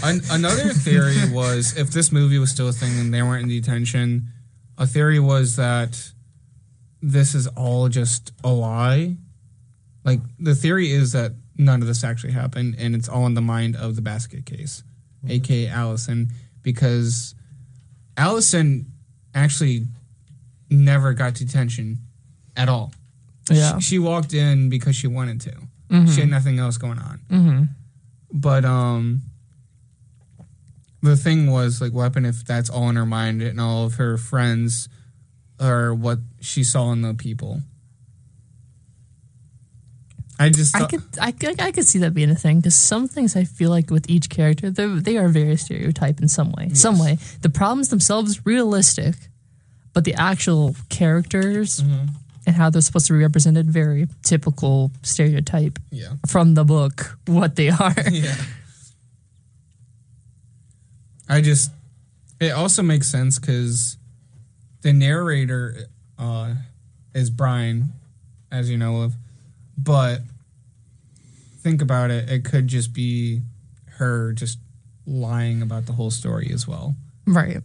Another theory was if this movie was still a thing and they weren't in detention, a theory was that this is all just a lie. Like, the theory is that none of this actually happened and it's all in the mind of the basket case, a.k.a. Allison, because Allison actually never got detention at all. Yeah. She walked in because she wanted to. Mm-hmm. She had nothing else going on. Mm-hmm. But the thing was, like, what happened if that's all in her mind and all of her friends are what she saw in the people? I could see that being a thing, because some things I feel like with each character, they are very stereotyped in some way. Yes. Some way. The problems themselves, realistic, but the actual characters and how they're supposed to be represented, very typical stereotype from the book, what they are. Yeah. It also makes sense because the narrator is Brian, as you know of, but think about it, it could just be her just lying about the whole story as well. Right.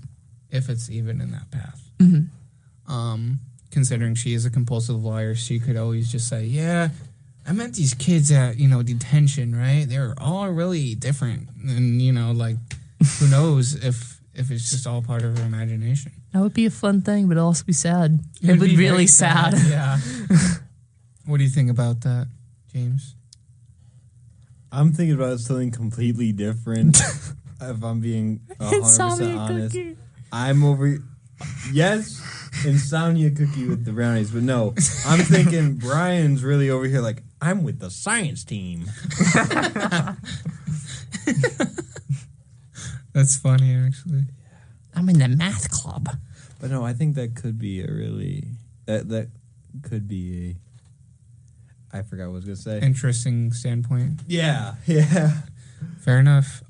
If it's even in that path. Mm-hmm. Considering she is a compulsive liar, she could always just say, yeah, I met these kids at, detention, right? They were all really different. And, like, who knows if it's just all part of her imagination. That would be a fun thing, but it'd also be sad. It It'd would be be really very sad. Yeah. What do you think about that, James? I'm thinking about something completely different. If I'm being 100% honest. Cookie. I'm over... Yes, insomnia cookie with the brownies, but no. I'm thinking Brian's really over here like, I'm with the science team. That's funny, actually. I'm in the math club. But no, I think that could be a really... That could be a... I forgot what I was going to say. Interesting standpoint. Yeah. Fair enough.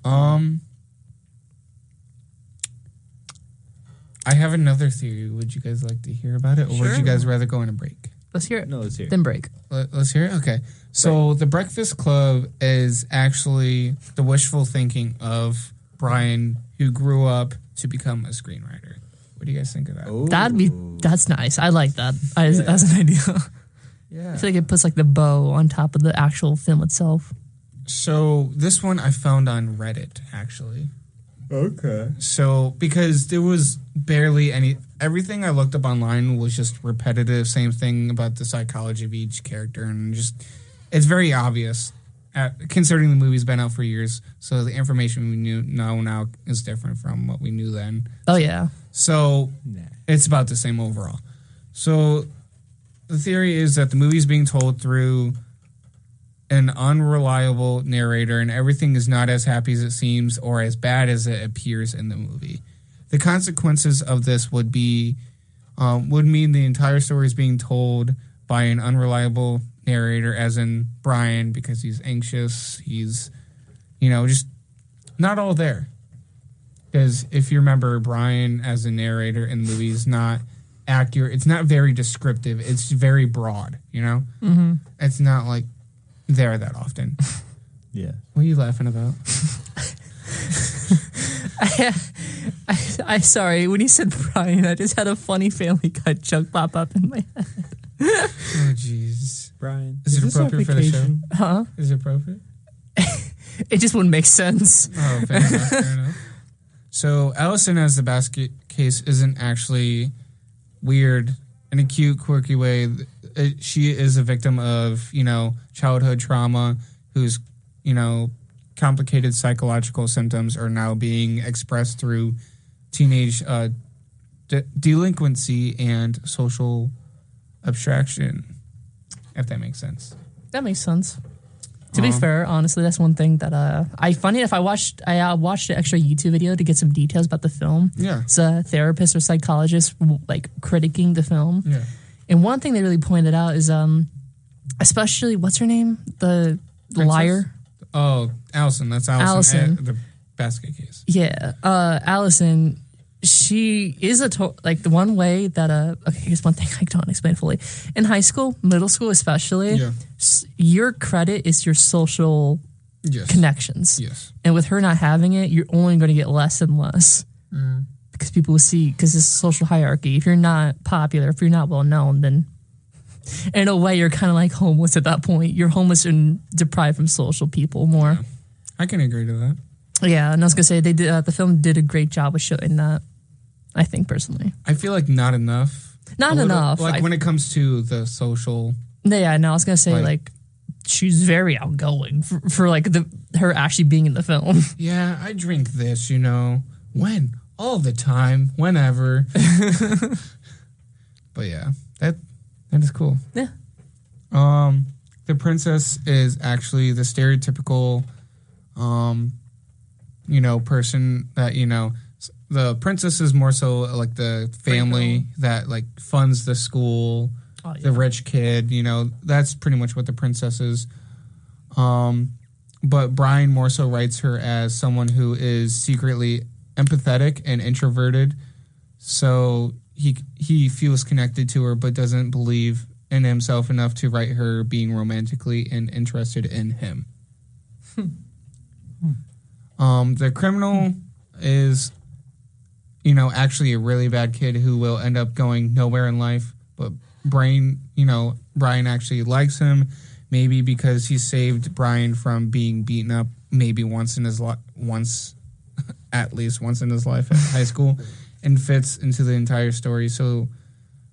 I have another theory. Would you guys like to hear about it? Or would you guys rather go on a break? Let's hear it. No, let's hear it. Then break. Let's hear it? Okay. So The Breakfast Club is actually the wishful thinking of Brian, who grew up to become a screenwriter. What do you guys think of that? Oh. That's nice. I like that. That's an idea. Yeah. I feel like it puts like the bow on top of the actual film itself. So this one I found on Reddit, actually. Okay. So, because there was barely everything I looked up online was just repetitive, same thing about the psychology of each character, and it's very obvious, considering the movie's been out for years, so the information we know now is different from what we knew then. Oh, yeah. So, it's about the same overall. So, the theory is that the movie's being told through an unreliable narrator, and everything is not as happy as it seems or as bad as it appears in the movie. The consequences of this would mean the entire story is being told by an unreliable narrator, as in Brian, because he's anxious. He's, just not all there. Because if you remember, Brian as a narrator in the movie is not accurate. It's not very descriptive. It's very broad, Mm-hmm. It's not like there that often. Yeah. What are you laughing about? I sorry, when you said Brian, I just had a funny Family Guy joke pop up in my head. Oh, jeez. Brian. Is it appropriate for the show? Huh? Is it appropriate? It just wouldn't make sense. Oh, fair enough, fair enough. So, Allison as the basket case isn't actually weird in a cute, quirky way. She is a victim of, childhood trauma whose, complicated psychological symptoms are now being expressed through teenage delinquency and social abstraction, if that makes sense. That makes sense. To be fair, honestly, that's one thing that I funny enough I watched an extra YouTube video to get some details about the film. Yeah. It's a therapist or psychologist like critiquing the film. Yeah. And one thing they really pointed out is especially what's her name? The liar. Oh, Allison. That's Allison. The basket case. Yeah. Allison, she is like the one way that okay, here's one thing I don't explain fully. In high school, middle school especially, your credit is your social connections. Yes. And with her not having it, you're only going to get less and less. Because people will see, because it's a social hierarchy. If you're not popular, if you're not well known, then in a way you're kind of like homeless at that point. You're homeless and deprived from social people more. Yeah. I can agree to that. Yeah, and I was gonna say they did. The film did a great job of showing that. I think personally, I feel like not enough. Not enough. Like when it comes to the social. Yeah, no, I was gonna say like she's very outgoing for like her actually being in the film. Yeah, I drink this, when all the time, whenever. But yeah, that is cool. Yeah. The princess is actually the stereotypical, person that, the princess is more so like the family that like funds the school, the rich kid, that's pretty much what the princess is. But Brian more so writes her as someone who is secretly empathetic and introverted. So he feels connected to her, but doesn't believe in himself enough to write her being romantically and interested in him. The criminal is, actually a really bad kid who will end up going nowhere in life. But Brian actually likes him, maybe because he saved Brian from being beaten up maybe at least once in his life at high school, and fits into the entire story. So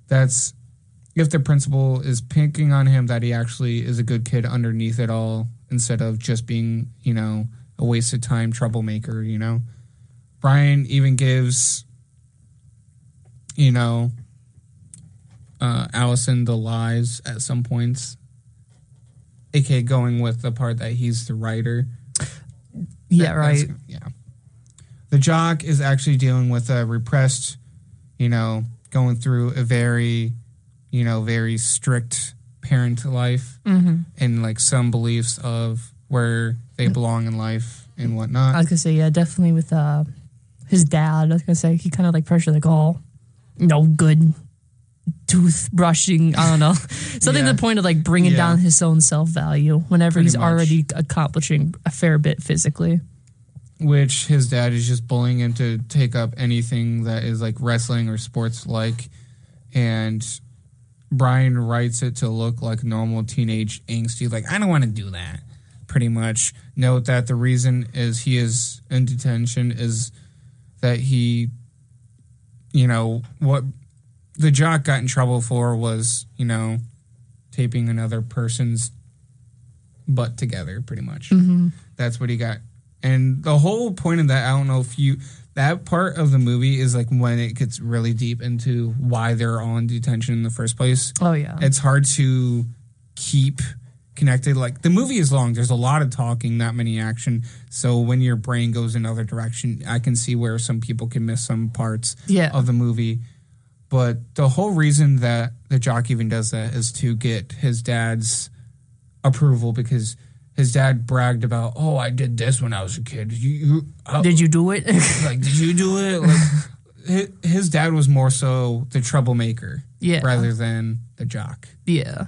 that's, if the principal is picking on him, that he actually is a good kid underneath it all, instead of just being, a waste of time troublemaker, Brian even gives, Allison the lies at some points, aka going with the part that he's the writer. Yeah, right. Yeah. The jock is actually dealing with a repressed, going through a very, very strict parent life, and like some beliefs of where they belong in life and whatnot. I was gonna say, yeah, definitely with his dad. I was gonna say he kind of like pressured like, no good toothbrushing. I don't know, something to the point of like bringing down his own self-value whenever Pretty he's much. already accomplishing a fair bit physically. Which his dad is just bullying him to take up anything that is like wrestling or sports like, and Brian writes it to look like normal teenage angsty, like, I don't want to do that, pretty much. Note that the reason is he is in detention is that he, what the jock got in trouble for was, taping another person's butt together, pretty much. That's what he got. And the whole point of that, I don't know if that part of the movie is like when it gets really deep into why they're all in detention in the first place. Oh, yeah. It's hard to keep connected. Like, the movie is long. There's a lot of talking, not many action. So when your brain goes another direction, I can see where some people can miss some parts of the movie. But the whole reason that the jock even does that is to get his dad's approval, because his dad bragged about, I did this when I was a kid. Did you do it? Like, did you do it? Like, his dad was more so the troublemaker, rather than the jock. Yeah.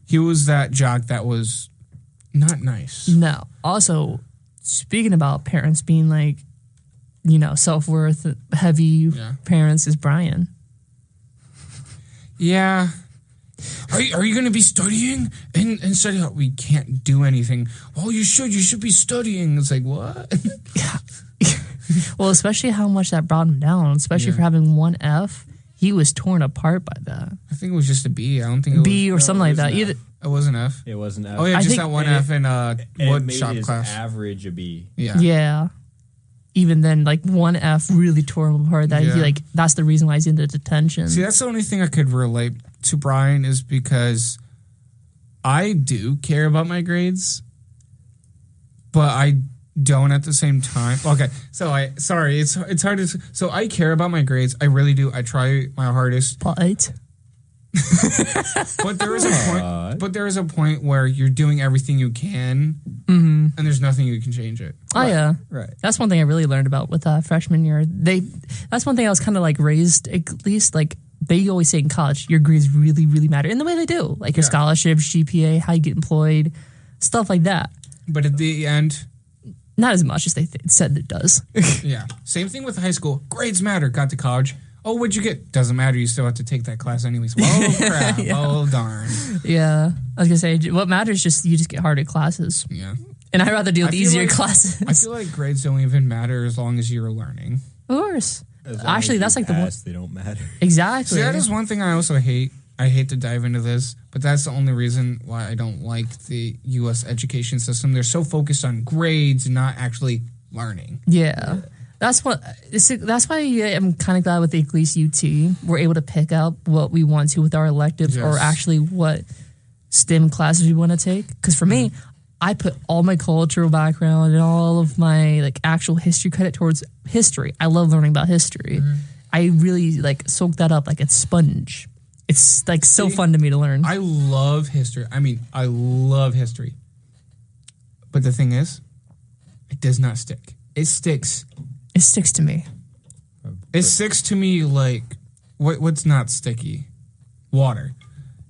He was that jock that was not nice. No. Also, speaking about parents being like, self-worth heavy parents, is Brian. Yeah. Are you going to be studying and study? We can't do anything. Well, you should be studying. It's like, what? Well, especially how much that brought him down, especially for having one F. He was torn apart by that. I think it was just a B. I don't think it was B or something like that. Either it was an F. It was an F. Oh yeah, just that one F in wood made shop his class. Average a B. Yeah. Even then, like one F really tore him apart. That he that's the reason why he's in the detention. See, that's the only thing I could relate to Brian is because I do care about my grades, but I don't at the same time. Okay, so it's hard to. So I care about my grades. I really do. I try my hardest. But there is a point where you're doing everything you can, and there's nothing you can change it. Oh yeah, Right. That's one thing I really learned about with freshman year. That's one thing I was kind of like raised, at least like they always say in college, your grades really, really matter in the way they do, like your scholarships, GPA, how you get employed, stuff like that. But at the end, not as much as they said it does. yeah. Same thing with high school. Grades matter. Got to college. Oh, what'd you get? Doesn't matter. You still have to take that class anyways. Well, crap. Oh, darn. Yeah. I was going to say, what matters is just you just get harder classes. Yeah. And I'd rather deal with easier classes. I feel like grades don't even matter as long as you're learning. Of course. Actually, that's like the one. They don't matter. Exactly. See, that is one thing I also hate. I hate to dive into this, but that's the only reason why I don't like the U.S. education system. They're so focused on grades and not actually learning. Yeah. That's why I'm kind of glad with the WXUT we're able to pick up what we want to with our electives or actually what STEM classes we want to take. Because for me, I put all my cultural background and all of my like actual history credit towards history. I love learning about history. I really like soak that up like a sponge. It's like so fun to me to learn. I love history. I love history. But the thing is, it does not stick. It sticks. It sticks to me. It sticks to me like what's not sticky? Water.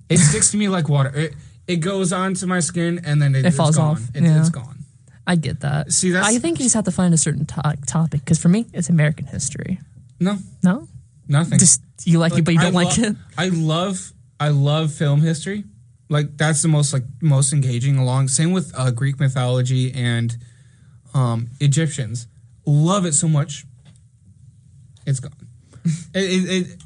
It sticks to me like water. It goes onto my skin and then it falls gone. off. It's gone. I get that. See, I think you just have to find a certain topic because for me, it's American history. No, nothing. Just you like it, but you don't like it. I love film history. Like that's the most engaging. Along same with Greek mythology and Egyptians. Love it so much. It's gone.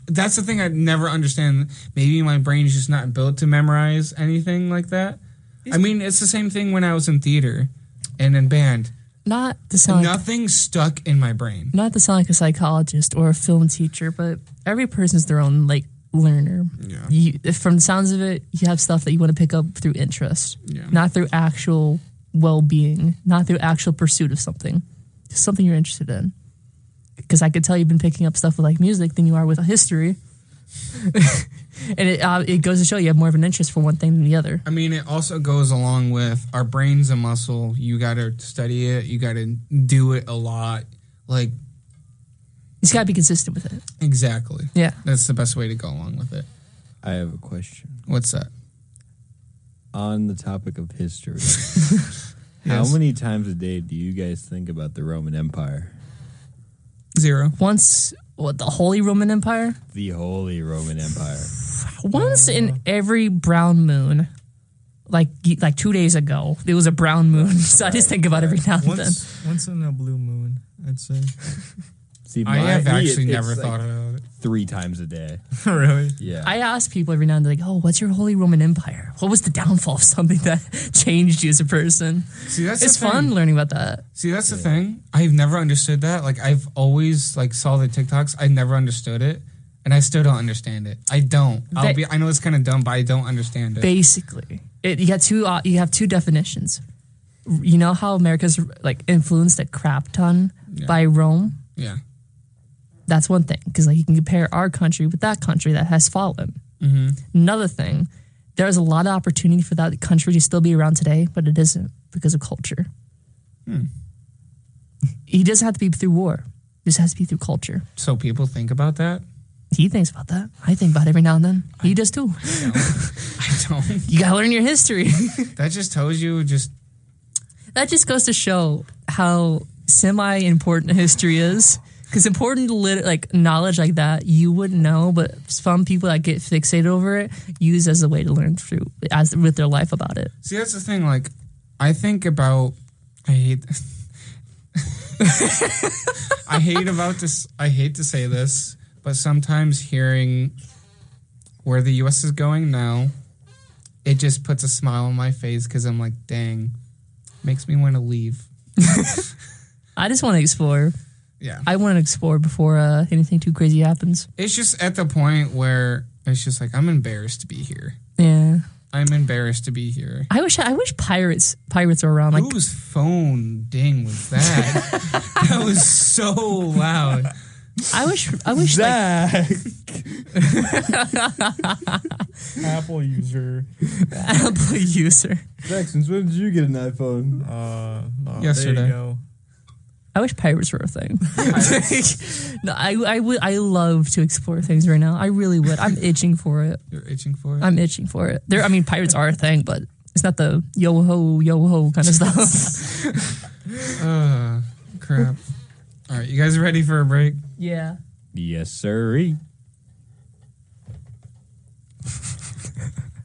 That's the thing I never understand. Maybe my brain is just not built to memorize anything like that. It's the same thing when I was in theater and in band. Not to sound nothing stuck in my brain. Not to sound like a psychologist or a film teacher, but every person's their own like learner. Yeah. From the sounds of it, you have stuff that you want to pick up through interest, not through actual well-being, not through actual pursuit of something. Just something you're interested in. Because I could tell you've been picking up stuff with like music than you are with history. And it goes to show you have more of an interest for one thing than the other. It also goes along with our brain's a muscle. You got to study it. You got to do it a lot. Like, you got to be consistent with it. Exactly. Yeah. That's the best way to go along with it. I have a question. What's that? On the topic of history, how many times a day do you guys think about the Roman Empire? 0. Once, the Holy Roman Empire? The Holy Roman Empire. Once in every brown moon, like 2 days ago, there was a brown moon. So I just think about it every now and then. Once in a blue moon, I'd say. See, I have actually never thought about it. 3 times a day. Really? Yeah. I ask people every now and then, like, oh, what's your Holy Roman Empire? What was the downfall of something that changed you as a person? See, it's fun learning about that. See, that's the thing. I've never understood that. Like, I've always saw the TikToks. I never understood it, and I still don't understand it. I don't. I know it's kind of dumb, but I don't understand it. Basically, you have two definitions. You know how America's influenced a crap ton by Rome? Yeah. That's one thing, because you can compare our country with that country that has fallen. Mm-hmm. Another thing, there's a lot of opportunity for that country to still be around today, but it isn't because of culture. He doesn't have to be through war. It just has to be through culture. So people think about that? He thinks about that. I think about it every now and then. He does too. I don't. You gotta learn your history. That just tells you That just goes to show how semi-important history is. Because important knowledge like that, you wouldn't know, but some people that get fixated over it use as a way to learn through with their life about it. See, that's the thing. I think about. I hate to say this, but sometimes hearing where the U.S. is going now, it just puts a smile on my face because I'm like, dang, makes me want to leave. I just want to explore. Yeah. I want to explore before anything too crazy happens. It's just at the point where It's just like, I'm embarrassed to be here. Yeah. I'm embarrassed to be here. I wish pirates were around. Like, whose phone ding was that? That was so loud. I wish Zach. Apple user. Apple user. Zach, since when did you get an iPhone? Yesterday. There you go. I wish pirates were a thing. No, I love to explore things right now. I really would. I'm itching for it. You're itching for it? I'm itching for it. Pirates are a thing, but it's not the yo-ho kind of stuff. Crap. All right, you guys ready for a break? Yeah. Yes, sirree.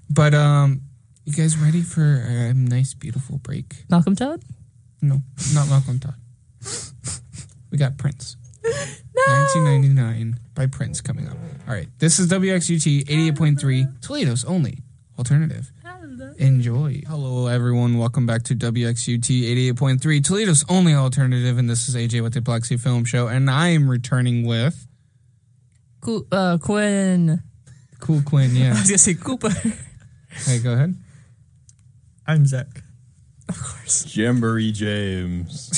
But, you guys ready for a nice, beautiful break? Malcolm Todd? No, not Malcolm Todd. We got Prince. 1999 by Prince coming up. All right, this is WXUT 88.3, Toledo's only alternative. Enjoy. Hello, everyone. Welcome back to WXUT 88.3, Toledo's only alternative, and this is AJ with the Plexi Film Show, and I am returning with... Quinn. Cool Quinn, yeah. I was going to say Cooper. Hey, go ahead. I'm Zach. Of course. Jamboree James.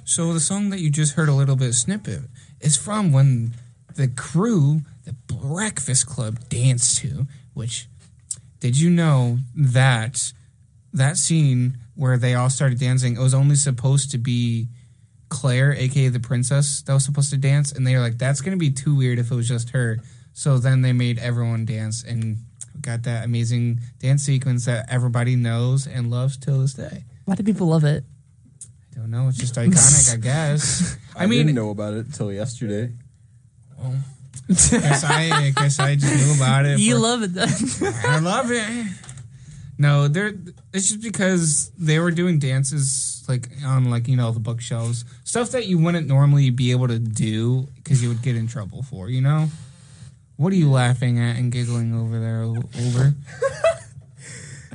So the song that you just heard a little bit of snippet is from when the crew, the Breakfast Club, danced to, which, did you know that scene where they all started dancing, it was only supposed to be Claire, a.k.a. the princess, that was supposed to dance, and they were like, that's going to be too weird if it was just her. So then they made everyone dance, and got that amazing dance sequence that everybody knows and loves till this day. Why do people love it? I don't know. It's just iconic, I guess. I didn't know about it till yesterday. Well, I guess I just knew about it. You love it then. I love it. No, it's just because they were doing dances like on the bookshelves, stuff that you wouldn't normally be able to do because you would get in trouble for. What are you laughing at and giggling over there, Older?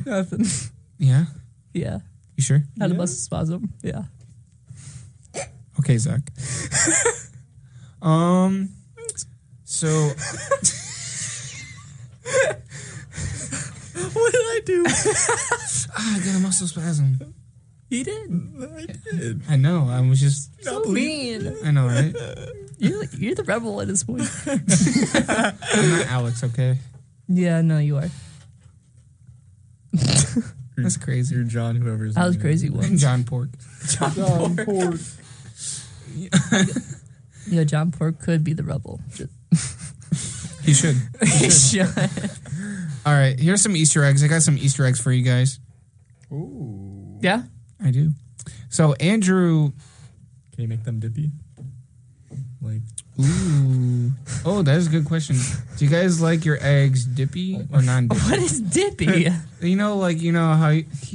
Nothing. Yeah? Yeah. You sure? Had a muscle spasm. Yeah. Okay, Zach. So... What did I do? I got a muscle spasm. He did. I did. I know. I was just... So mean. I know, right? You're the rebel at this point. I'm not Alex, okay? Yeah, no, you are. That's crazy. You're John, whoever's I was crazy one. John Pork. John Pork. Yeah, John Pork could be the rebel. He should. He should. All right, here's some Easter eggs. I got some Easter eggs for you guys. Ooh. Yeah? I do. So, Andrew... Can you make them dippy? Like... Ooh. Oh, that is a good question. Do you guys like your eggs dippy or non-dippy? What is dippy? How... You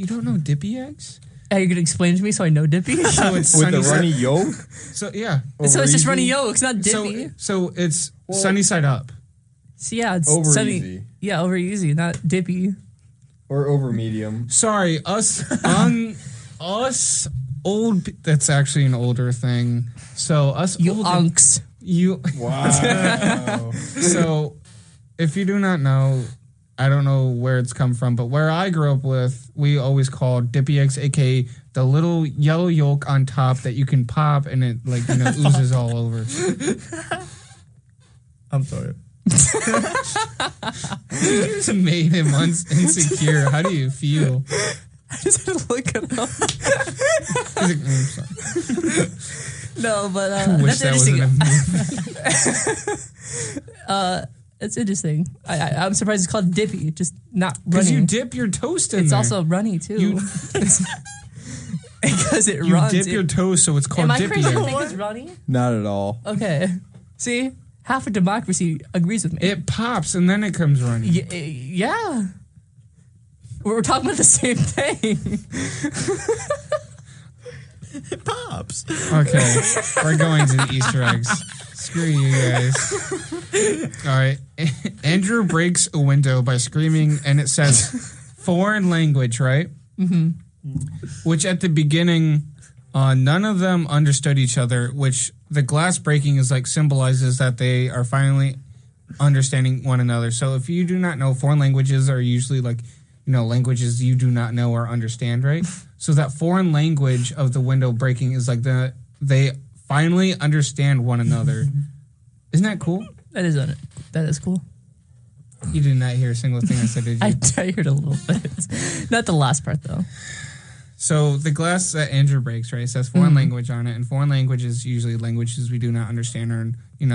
don't know dippy eggs? Are you going to explain to me so I know dippy? So it's With sunny the runny yolk? So, yeah. So it's just Over runny easy? yolk. It's not dippy. So it's sunny side up. So yeah, it's Over sunny. easy. Yeah, over easy, not dippy. Or over medium. Sorry, us old... That's actually an older thing. So us You older... unks. Wow. So, if you do not know, I don't know where it's come from, but where I grew up with, we always called dippy eggs, aka the little yellow yolk on top that you can pop and it oozes all over. I'm sorry. You just made him insecure. How do you feel? I just had to look it up. He's like, I'm sorry. No, but I wish that's that interesting. It's interesting. I'm surprised it's called dippy, just not Because runny. you dip your toast in It's there. also runny too. Because it You runs. dip your toast, so it's called Am I dippy crazy to egg. think it's runny? Not at all. Okay. See, half of democracy agrees with me. It pops and then it comes running. Yeah. We're talking about the same thing. It pops. Okay, we're going to the Easter eggs. Screw you guys. All right. Andrew breaks a window by screaming, and it says foreign language, right? Mm-hmm. Which at the beginning, none of them understood each other, which the glass breaking is like symbolizes that they are finally understanding one another. So if you do not know, foreign languages are usually like, languages you do not know or understand, right? So that foreign language of the window breaking is like they finally understand one another. Isn't that cool? That is cool. You did not hear a single thing I said, did you? I heard a little bit. Not the last part, though. So the glass that Andrew breaks, right, says foreign language on it, and foreign language is usually languages we do not understand, or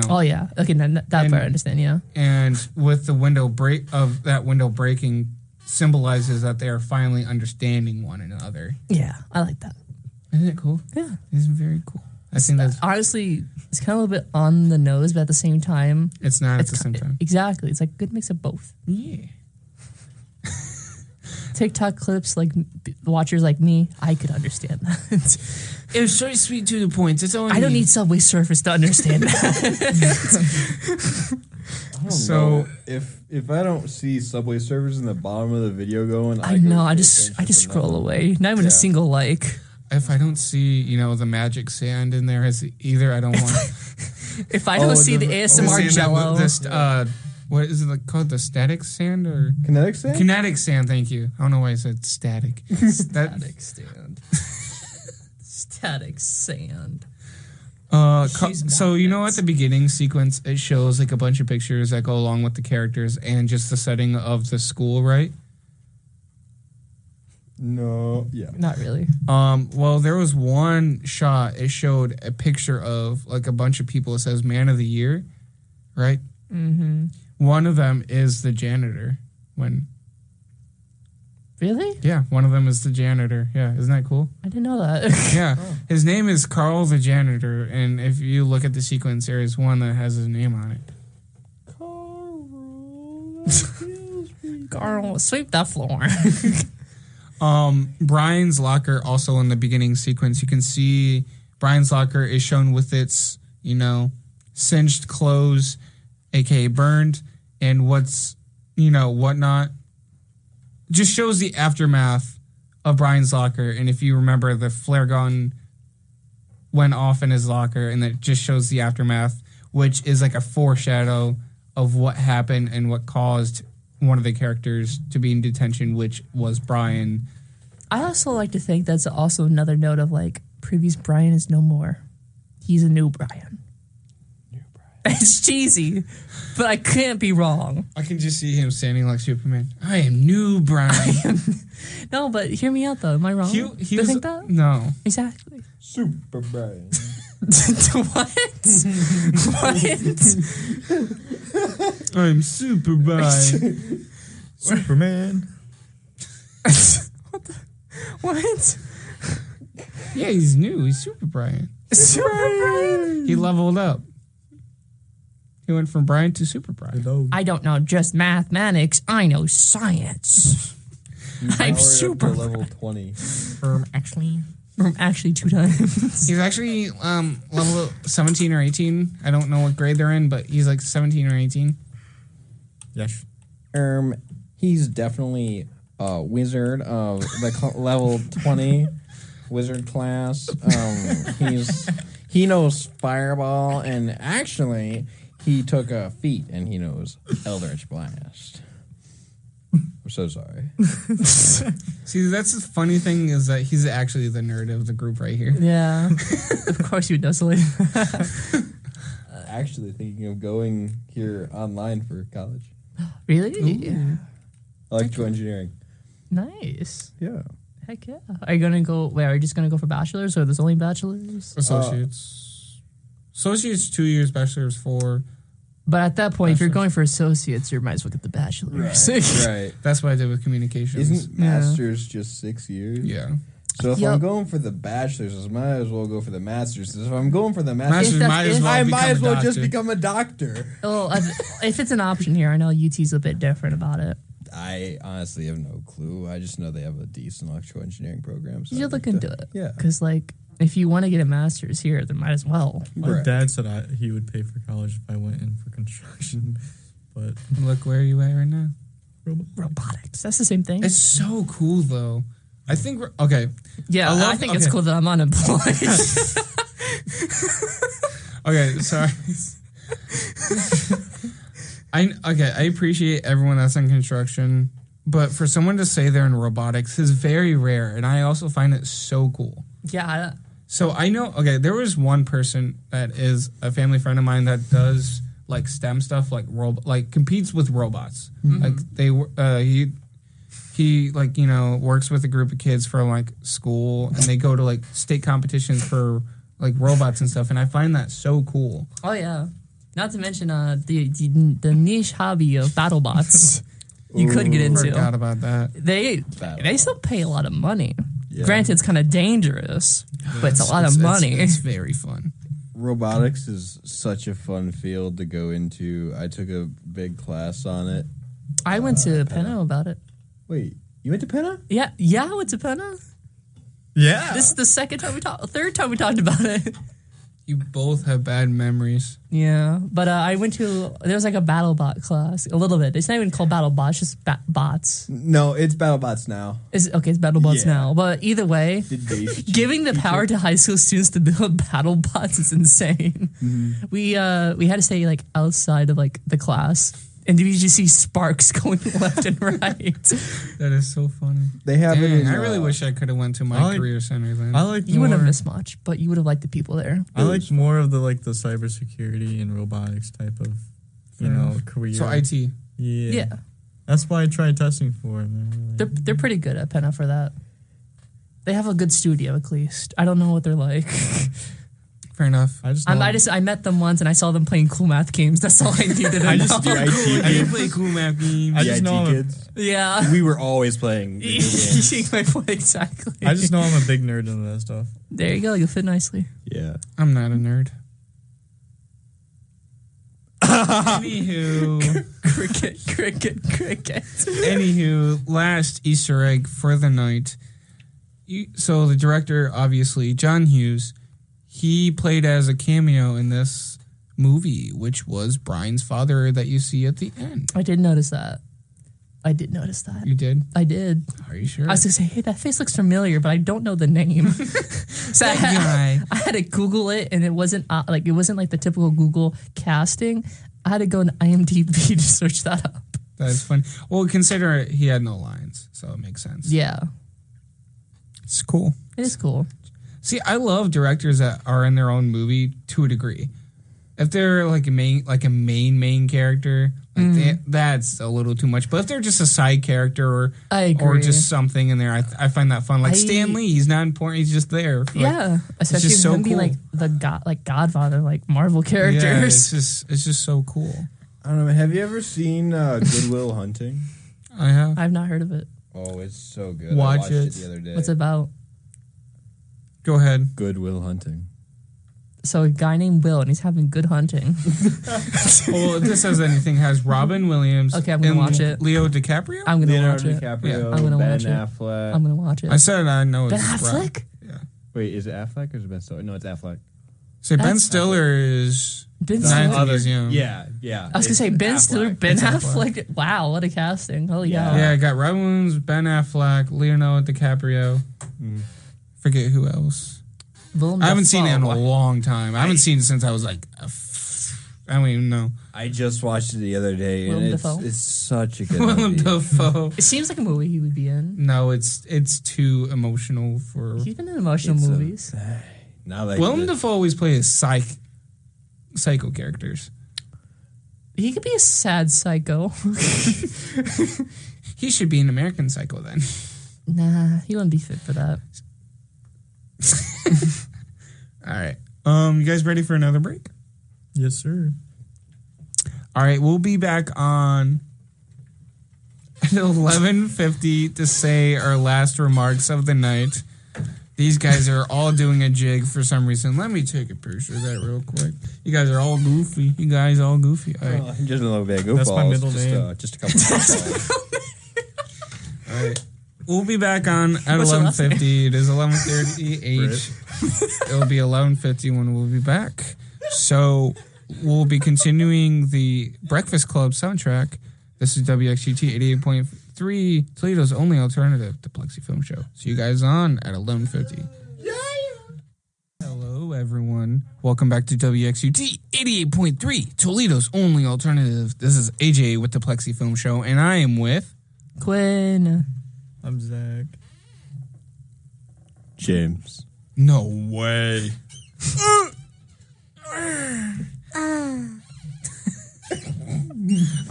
Oh yeah, okay, that part I understand. Yeah. And with the window breaking, symbolizes that they are finally understanding one another. Yeah, I like that. Isn't it cool? Yeah, it's very cool. I think that's honestly, it's kind of a little bit on the nose, but at the same time, it's not at the same time. Exactly, it's like a good mix of both. Yeah. TikTok clips, like watchers like me, I could understand that. It was so sweet to the point. It's only I don't need Subway Surfers to understand that. So if I don't see Subway servers in the bottom of the video going, I know. I just scroll away. Not even a single like. If I don't see the magic sand in there as either, I don't want. If I don't see the ASMR jello. What is it called? The static sand or kinetic sand? Kinetic sand. Thank you. I don't know why I said static. Static sand. Static sand. So at the beginning sequence it shows like a bunch of pictures that go along with the characters and just the setting of the school, right? No, yeah, not really. Well, there was one shot. It showed a picture of like a bunch of people. It says "Man of the Year," right? Mm-hmm. One of them is the janitor. Really? Yeah, one of them is the janitor. Yeah, isn't that cool? I didn't know that. Yeah, his name is Carl the janitor, and if you look at the sequence, there is one that has his name on it. Carl, sweep that floor. Brian's locker also in the beginning sequence, you can see Brian's locker is shown with its, singed clothes, aka burned, and whatnot. Just shows the aftermath of Brian's locker. And if you remember, the flare gun went off in his locker, and it just shows the aftermath, which is like a foreshadow of what happened and what caused one of the characters to be in detention, which was Brian. I also like to think that's also another note of like previous Brian is no more. He's a new Brian. It's cheesy, but I can't be wrong. I can just see him standing like Superman. I am new Brian. No, but hear me out though. Am I wrong? He Do you think that? No. Exactly. Super Brian. What? What? I'm Super Brian. Superman. What? Yeah, he's new. He's Super Brian. Super Brian. He leveled up. He went from Brian to Super Brian. I don't know just mathematics. I know science. I'm super level 20. From actually 2 times. He's actually level 17 or 18. I don't know what grade they're in, but he's like 17 or 18. Yes. He's definitely a wizard of the level 20 wizard class. He knows fireball, and actually he took a feat and he knows Eldritch Blast. I'm so sorry. See, that's the funny thing is that he's actually the nerd of the group right here. Yeah. Of course you would know something. Actually thinking of going here online for college. Really? Ooh. Electrical engineering. Nice. Yeah. Heck yeah. Are you gonna go? Wait, are you just gonna go for bachelors, or there's only bachelors? Associates. Associates 2 years, bachelors 4. But at that point, if you're going for associates, you might as well get the bachelor's. Right. That's what I did with communications. Isn't masters just 6 years? Yeah. So if I'm going for the bachelor's, I might as well go for the master's. If I'm going for the master's, I might as well just become a doctor. Well, if it's an option here, I know UT's a bit different about it. I honestly have no clue. I just know they have a decent electrical engineering program. So you look into it. Yeah. Because, like, if you want to get a master's here, then might as well. My dad said he would pay for college if I went in for construction. But look, where are you at right now? Robotics. That's the same thing. It's so cool, though. I think okay. Yeah, I think it's cool that I'm unemployed. Okay, sorry. I appreciate everyone that's in construction, but for someone to say they're in robotics is very rare, and I also find it so cool. Yeah. So I know. Okay, there was one person that is a family friend of mine that does like STEM stuff, like competes with robots. Mm-hmm. Like he like works with a group of kids for like school, and they go to like state competitions for like robots and stuff. And I find that so cool. Oh yeah. Not to mention the niche hobby of battle bots. You could get into. Forgot about that. They still pay a lot of money. Yeah. Granted, it's kind of dangerous, but it's a lot of money. It's very fun. Robotics is such a fun field to go into. I took a big class on it. I went to Penna about it. Wait, you went to Penna? Yeah, I went to Penna. Yeah. This is the third time we talked about it. You both have bad memories. Yeah, but I went to, there was like a battle bot class, a little bit. It's not even called battle bots, just bots. No, it's BattleBots now. It's battle bots now. But either way, giving the power to high school students to build battle bots is insane. Mm-hmm. We had to stay like outside of like the class, and you just see sparks going left and right. That is so funny. They have it in, I really wish I could have went to my career center then. You wouldn't have missed much, but you would have liked the people there. I like more of the cybersecurity and robotics type of career. So IT. Yeah. That's why I tried testing for it. They're pretty good at Penna for that. They have a good studio at least. I don't know what they're like. Fair enough. I met them once and I saw them playing cool math games. That's all I needed to know. The IT I didn't play cool math games. I just know kids. Yeah. We were always playing video You games. see my point exactly. I just know I'm a big nerd into that stuff. There you go. You'll fit nicely. Yeah. I'm not a nerd. Anywho. Cricket. Anywho, last Easter egg for the night. So the director, obviously, John Hughes, he played as a cameo in this movie, which was Brian's father that you see at the end. I did notice that. You did? I did. Are you sure? I was going to say, hey, that face looks familiar, but I don't know the name. So I had to Google it, and it wasn't like the typical Google casting. I had to go on IMDb to search that up. That's fun. Well, consider he had no lines, so it makes sense. Yeah. It's cool. It is cool. See, I love directors that are in their own movie to a degree. If they're like a main character, that's a little too much. But if they're just a side character or just something in there, I find that fun. Like Stan Lee, he's not important; he's just there. Especially so him cool. be like the Godfather, like Marvel characters. Yeah, it's just so cool. I don't know. Have you ever seen Good Will Hunting? I have. I've not heard of it. Oh, it's so good. Watch I watched it the other day. What's it about? Go ahead. Good Will Hunting. So a guy named Will, and he's having good hunting. Well, if this says anything, has Robin Williams. Okay, I'm gonna watch it. Leo DiCaprio. I'm gonna Leonardo watch it. DiCaprio, I'm gonna Ben watch it. Affleck. I'm gonna watch it. I said I know Ben it's Affleck? Yeah. Wait, is it Affleck or is it Ben Stiller? No, it's Affleck. So Ben That's- Stiller is Ben 9 Stiller. years young. Yeah. I was gonna say Ben Stiller, Ben It's Affleck. Wow, what a casting! Holy Yeah. cow! Yeah, I got Robin Williams, Ben Affleck, Leonardo DiCaprio. Forget who else. Willem I haven't seen it in a Dafoe. long time. I haven't seen it since I was like, I don't even know. I just watched it the other day, Willem and Dafoe? it's such a good Willem movie. Dafoe. It seems like a movie he would be in. No, it's too emotional for. He's been in emotional It's a- movies. Now that Willem Dafoe always plays psycho characters. He could be a sad psycho. He should be an American Psycho then. Nah, he wouldn't be fit for that. All right. You guys ready for another break? Yes, sir. All right, we'll be back on at 11:50 to say our last remarks of the night. These guys are all doing a jig for some reason. Let me take a picture of that real quick. You guys are all goofy. All right. Just a little bit of goofballs. That's my middle name. Just a couple goofballs. All right. We'll be back on at What's your last 11:50. It is 11:38. It'll be 11:50 when we'll be back. So we'll be continuing the Breakfast Club soundtrack. This is WXUT 88.3, Toledo's only alternative to Plexi Film Show. See you guys on at 11:50. Yeah. Hello, everyone. Welcome back to WXUT 88.3, Toledo's only alternative. This is AJ with the Plexi Film Show, and I am with Quinn. I'm Zach. James. No way.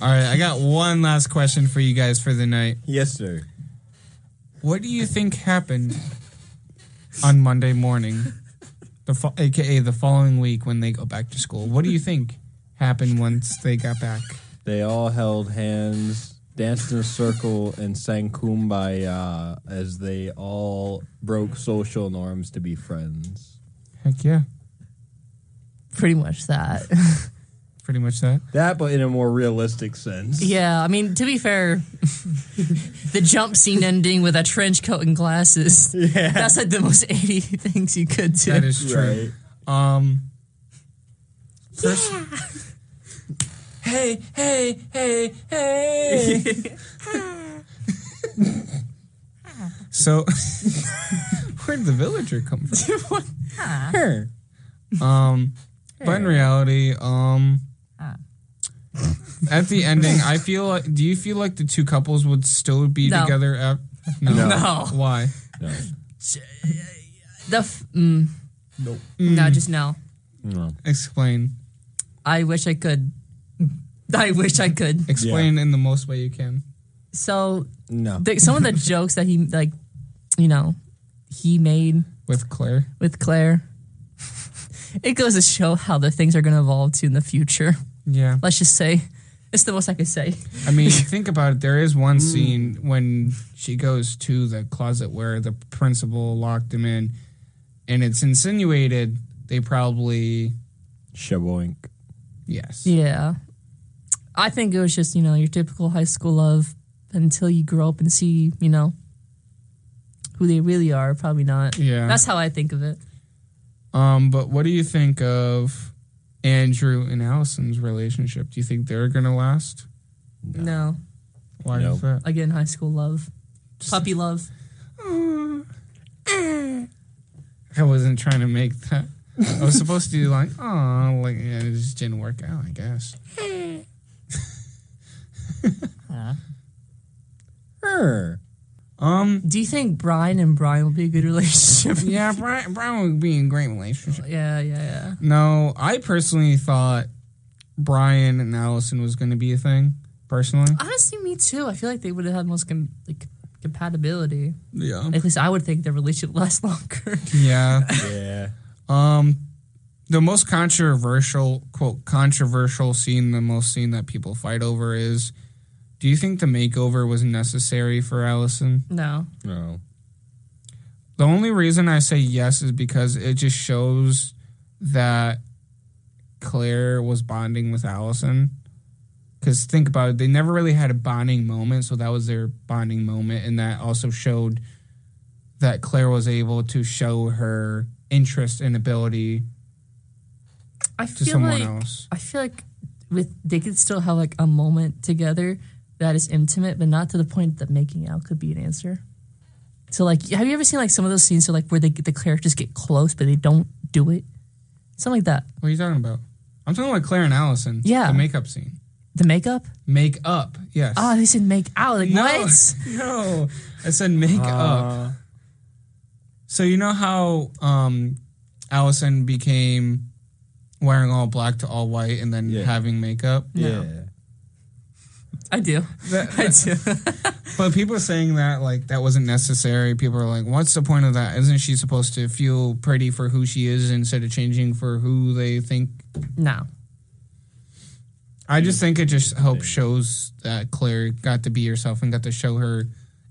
All right, I got one last question for you guys for the night. Yes, sir. What do you think happened on Monday morning, aka the following week when they go back to school? What do you think happened once they got back? They all held hands, danced in a circle, and sang Kumbaya as they all broke social norms to be friends. Heck yeah. Pretty much that. Pretty much that. That, but in a more realistic sense. Yeah, I mean, to be fair, the jump scene ending with a trench coat and glasses. Yeah. That's like the most 80 things you could do. That is true. Right. First, hey. So, where'd the villager come from? But in reality, at the ending, I feel like. Do you feel like the two couples would still be No. together? No. Why? No. Nope. No, just no. No. Explain. I wish I could. Explain in the most way you can. So, No. some of the jokes that he, he made With Claire. with Claire, it goes to show how the things are going to evolve to in the future. Yeah. Let's just say. It's the most I could say. I mean, think about it. There is one scene when she goes to the closet where the principal locked him in, and it's insinuated they probably... Shaboink. Yes. Yeah. I think it was just, your typical high school love until you grow up and see, who they really are. Probably not. Yeah. That's how I think of it. But what do you think of Andrew and Allison's relationship? Do you think they're going to last? No. Why Nope. is that? Again, high school love. Puppy love. I wasn't trying to make that. I was supposed to do it just didn't work out, I guess. Do you think Brian and Brian will be a good relationship? Yeah, Brian would be in a great relationship. Yeah. No, I personally thought Brian and Allison was going to be a thing, personally. Honestly, me too. I feel like they would have had most compatibility. Yeah. At least I would think their relationship lasts longer. Yeah. Yeah. The most controversial scene, the most scene that people fight over is, do you think the makeover was necessary for Allison? No. No. The only reason I say yes is because it just shows that Claire was bonding with Allison. Because think about it, they never really had a bonding moment, so that was their bonding moment, and that also showed that Claire was able to show her interest and ability to someone else. I feel like they could still have a moment together that is intimate, but not to the point that making out could be an answer. So have you ever seen some of those scenes where the characters get close but they don't do it? Something like that. What are you talking about? I'm talking about Claire and Allison. Yeah. The makeup scene. The makeup? Make up, yes. Oh, they said make out. No, what? no. I said make up. So you know how Allison became wearing all black to all white and then having makeup? Yeah. I do. I do. But people are saying that that wasn't necessary. People are like, what's the point of that? Isn't she supposed to feel pretty for who she is instead of changing for who they think? No. I just think it just shows that Claire got to be herself and got to show her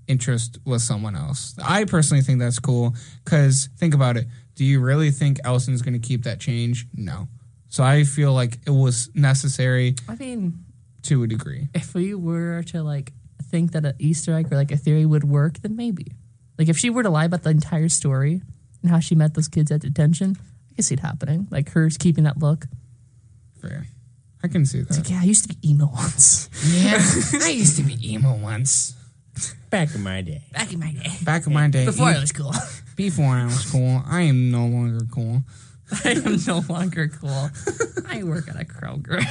interest with someone else. I personally think that's cool because think about it. Do you really think Allison's going to keep that change? No. So I feel like it was necessary. I mean, to a degree. If we were to think that an Easter egg or a theory would work, then maybe. If she were to lie about the entire story and how she met those kids at detention, I can see it happening. Hers keeping that look. Fair. I can see that. I used to be emo once. Yeah, I used to be emo once. Back in my day. Back in my day. Before I was cool. Before I was cool. I am no longer cool. I am no longer cool. I work at a Kroger.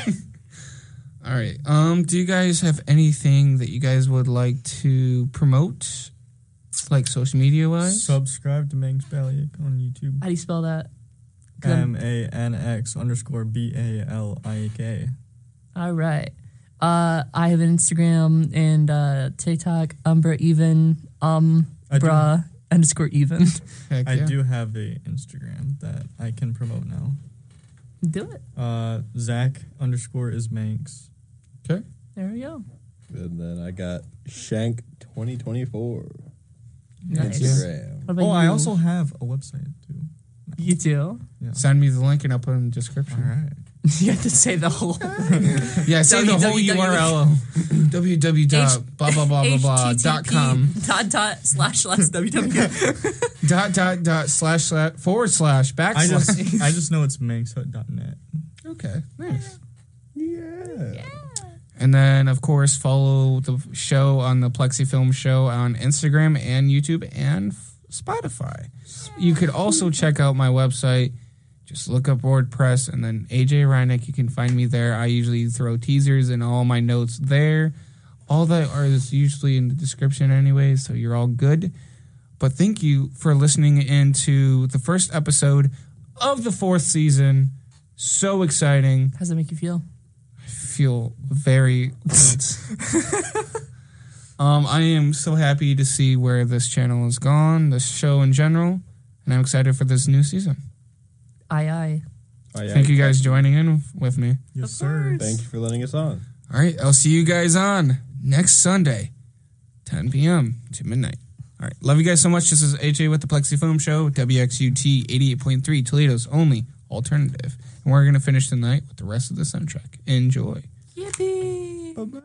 All right. Do you guys have anything that you guys would like to promote, like social media wise? Subscribe to Makes Allison on YouTube. How do you spell that? 'Cause MANX_BALIK. All right. I have an Instagram and TikTok, _even. Heck I yeah. do have a Instagram that I can promote now. Do it. Zach_is_Manx. Okay. There we go. And then I got Shank 2024 Nice. Instagram. What about Oh, I you? also have a website too. You do? Send me the link and I'll put it in the description. All right. You have to say the whole. Yeah, say the whole www. URL. www.blah.com. //www. // I just know it's mankshut.net. Okay, nice. Yeah. And then, of course, follow the show on the Plexi Film Show on Instagram and YouTube and Spotify. You could also check out my website. Just look up WordPress and then AJ Reineck. You can find me there. I usually throw teasers and all my notes there. All that is usually in the description anyway, so you're all good. But thank you for listening into the first episode of the 4th season. So exciting. How does that make you feel? I feel very good. I am so happy to see where this channel has gone, this show in general, and I'm excited for this new season. Aye. Thank you guys joining in with me. Yes, sir. Thank you for letting us on. All right, I'll see you guys on next Sunday, 10 p.m. to midnight. All right, love you guys so much. This is AJ with the Plexi Film Show, WXUT 88.3, Toledo's only alternative. And we're going to finish the night with the rest of the soundtrack. Enjoy. Yippee. Bye-bye.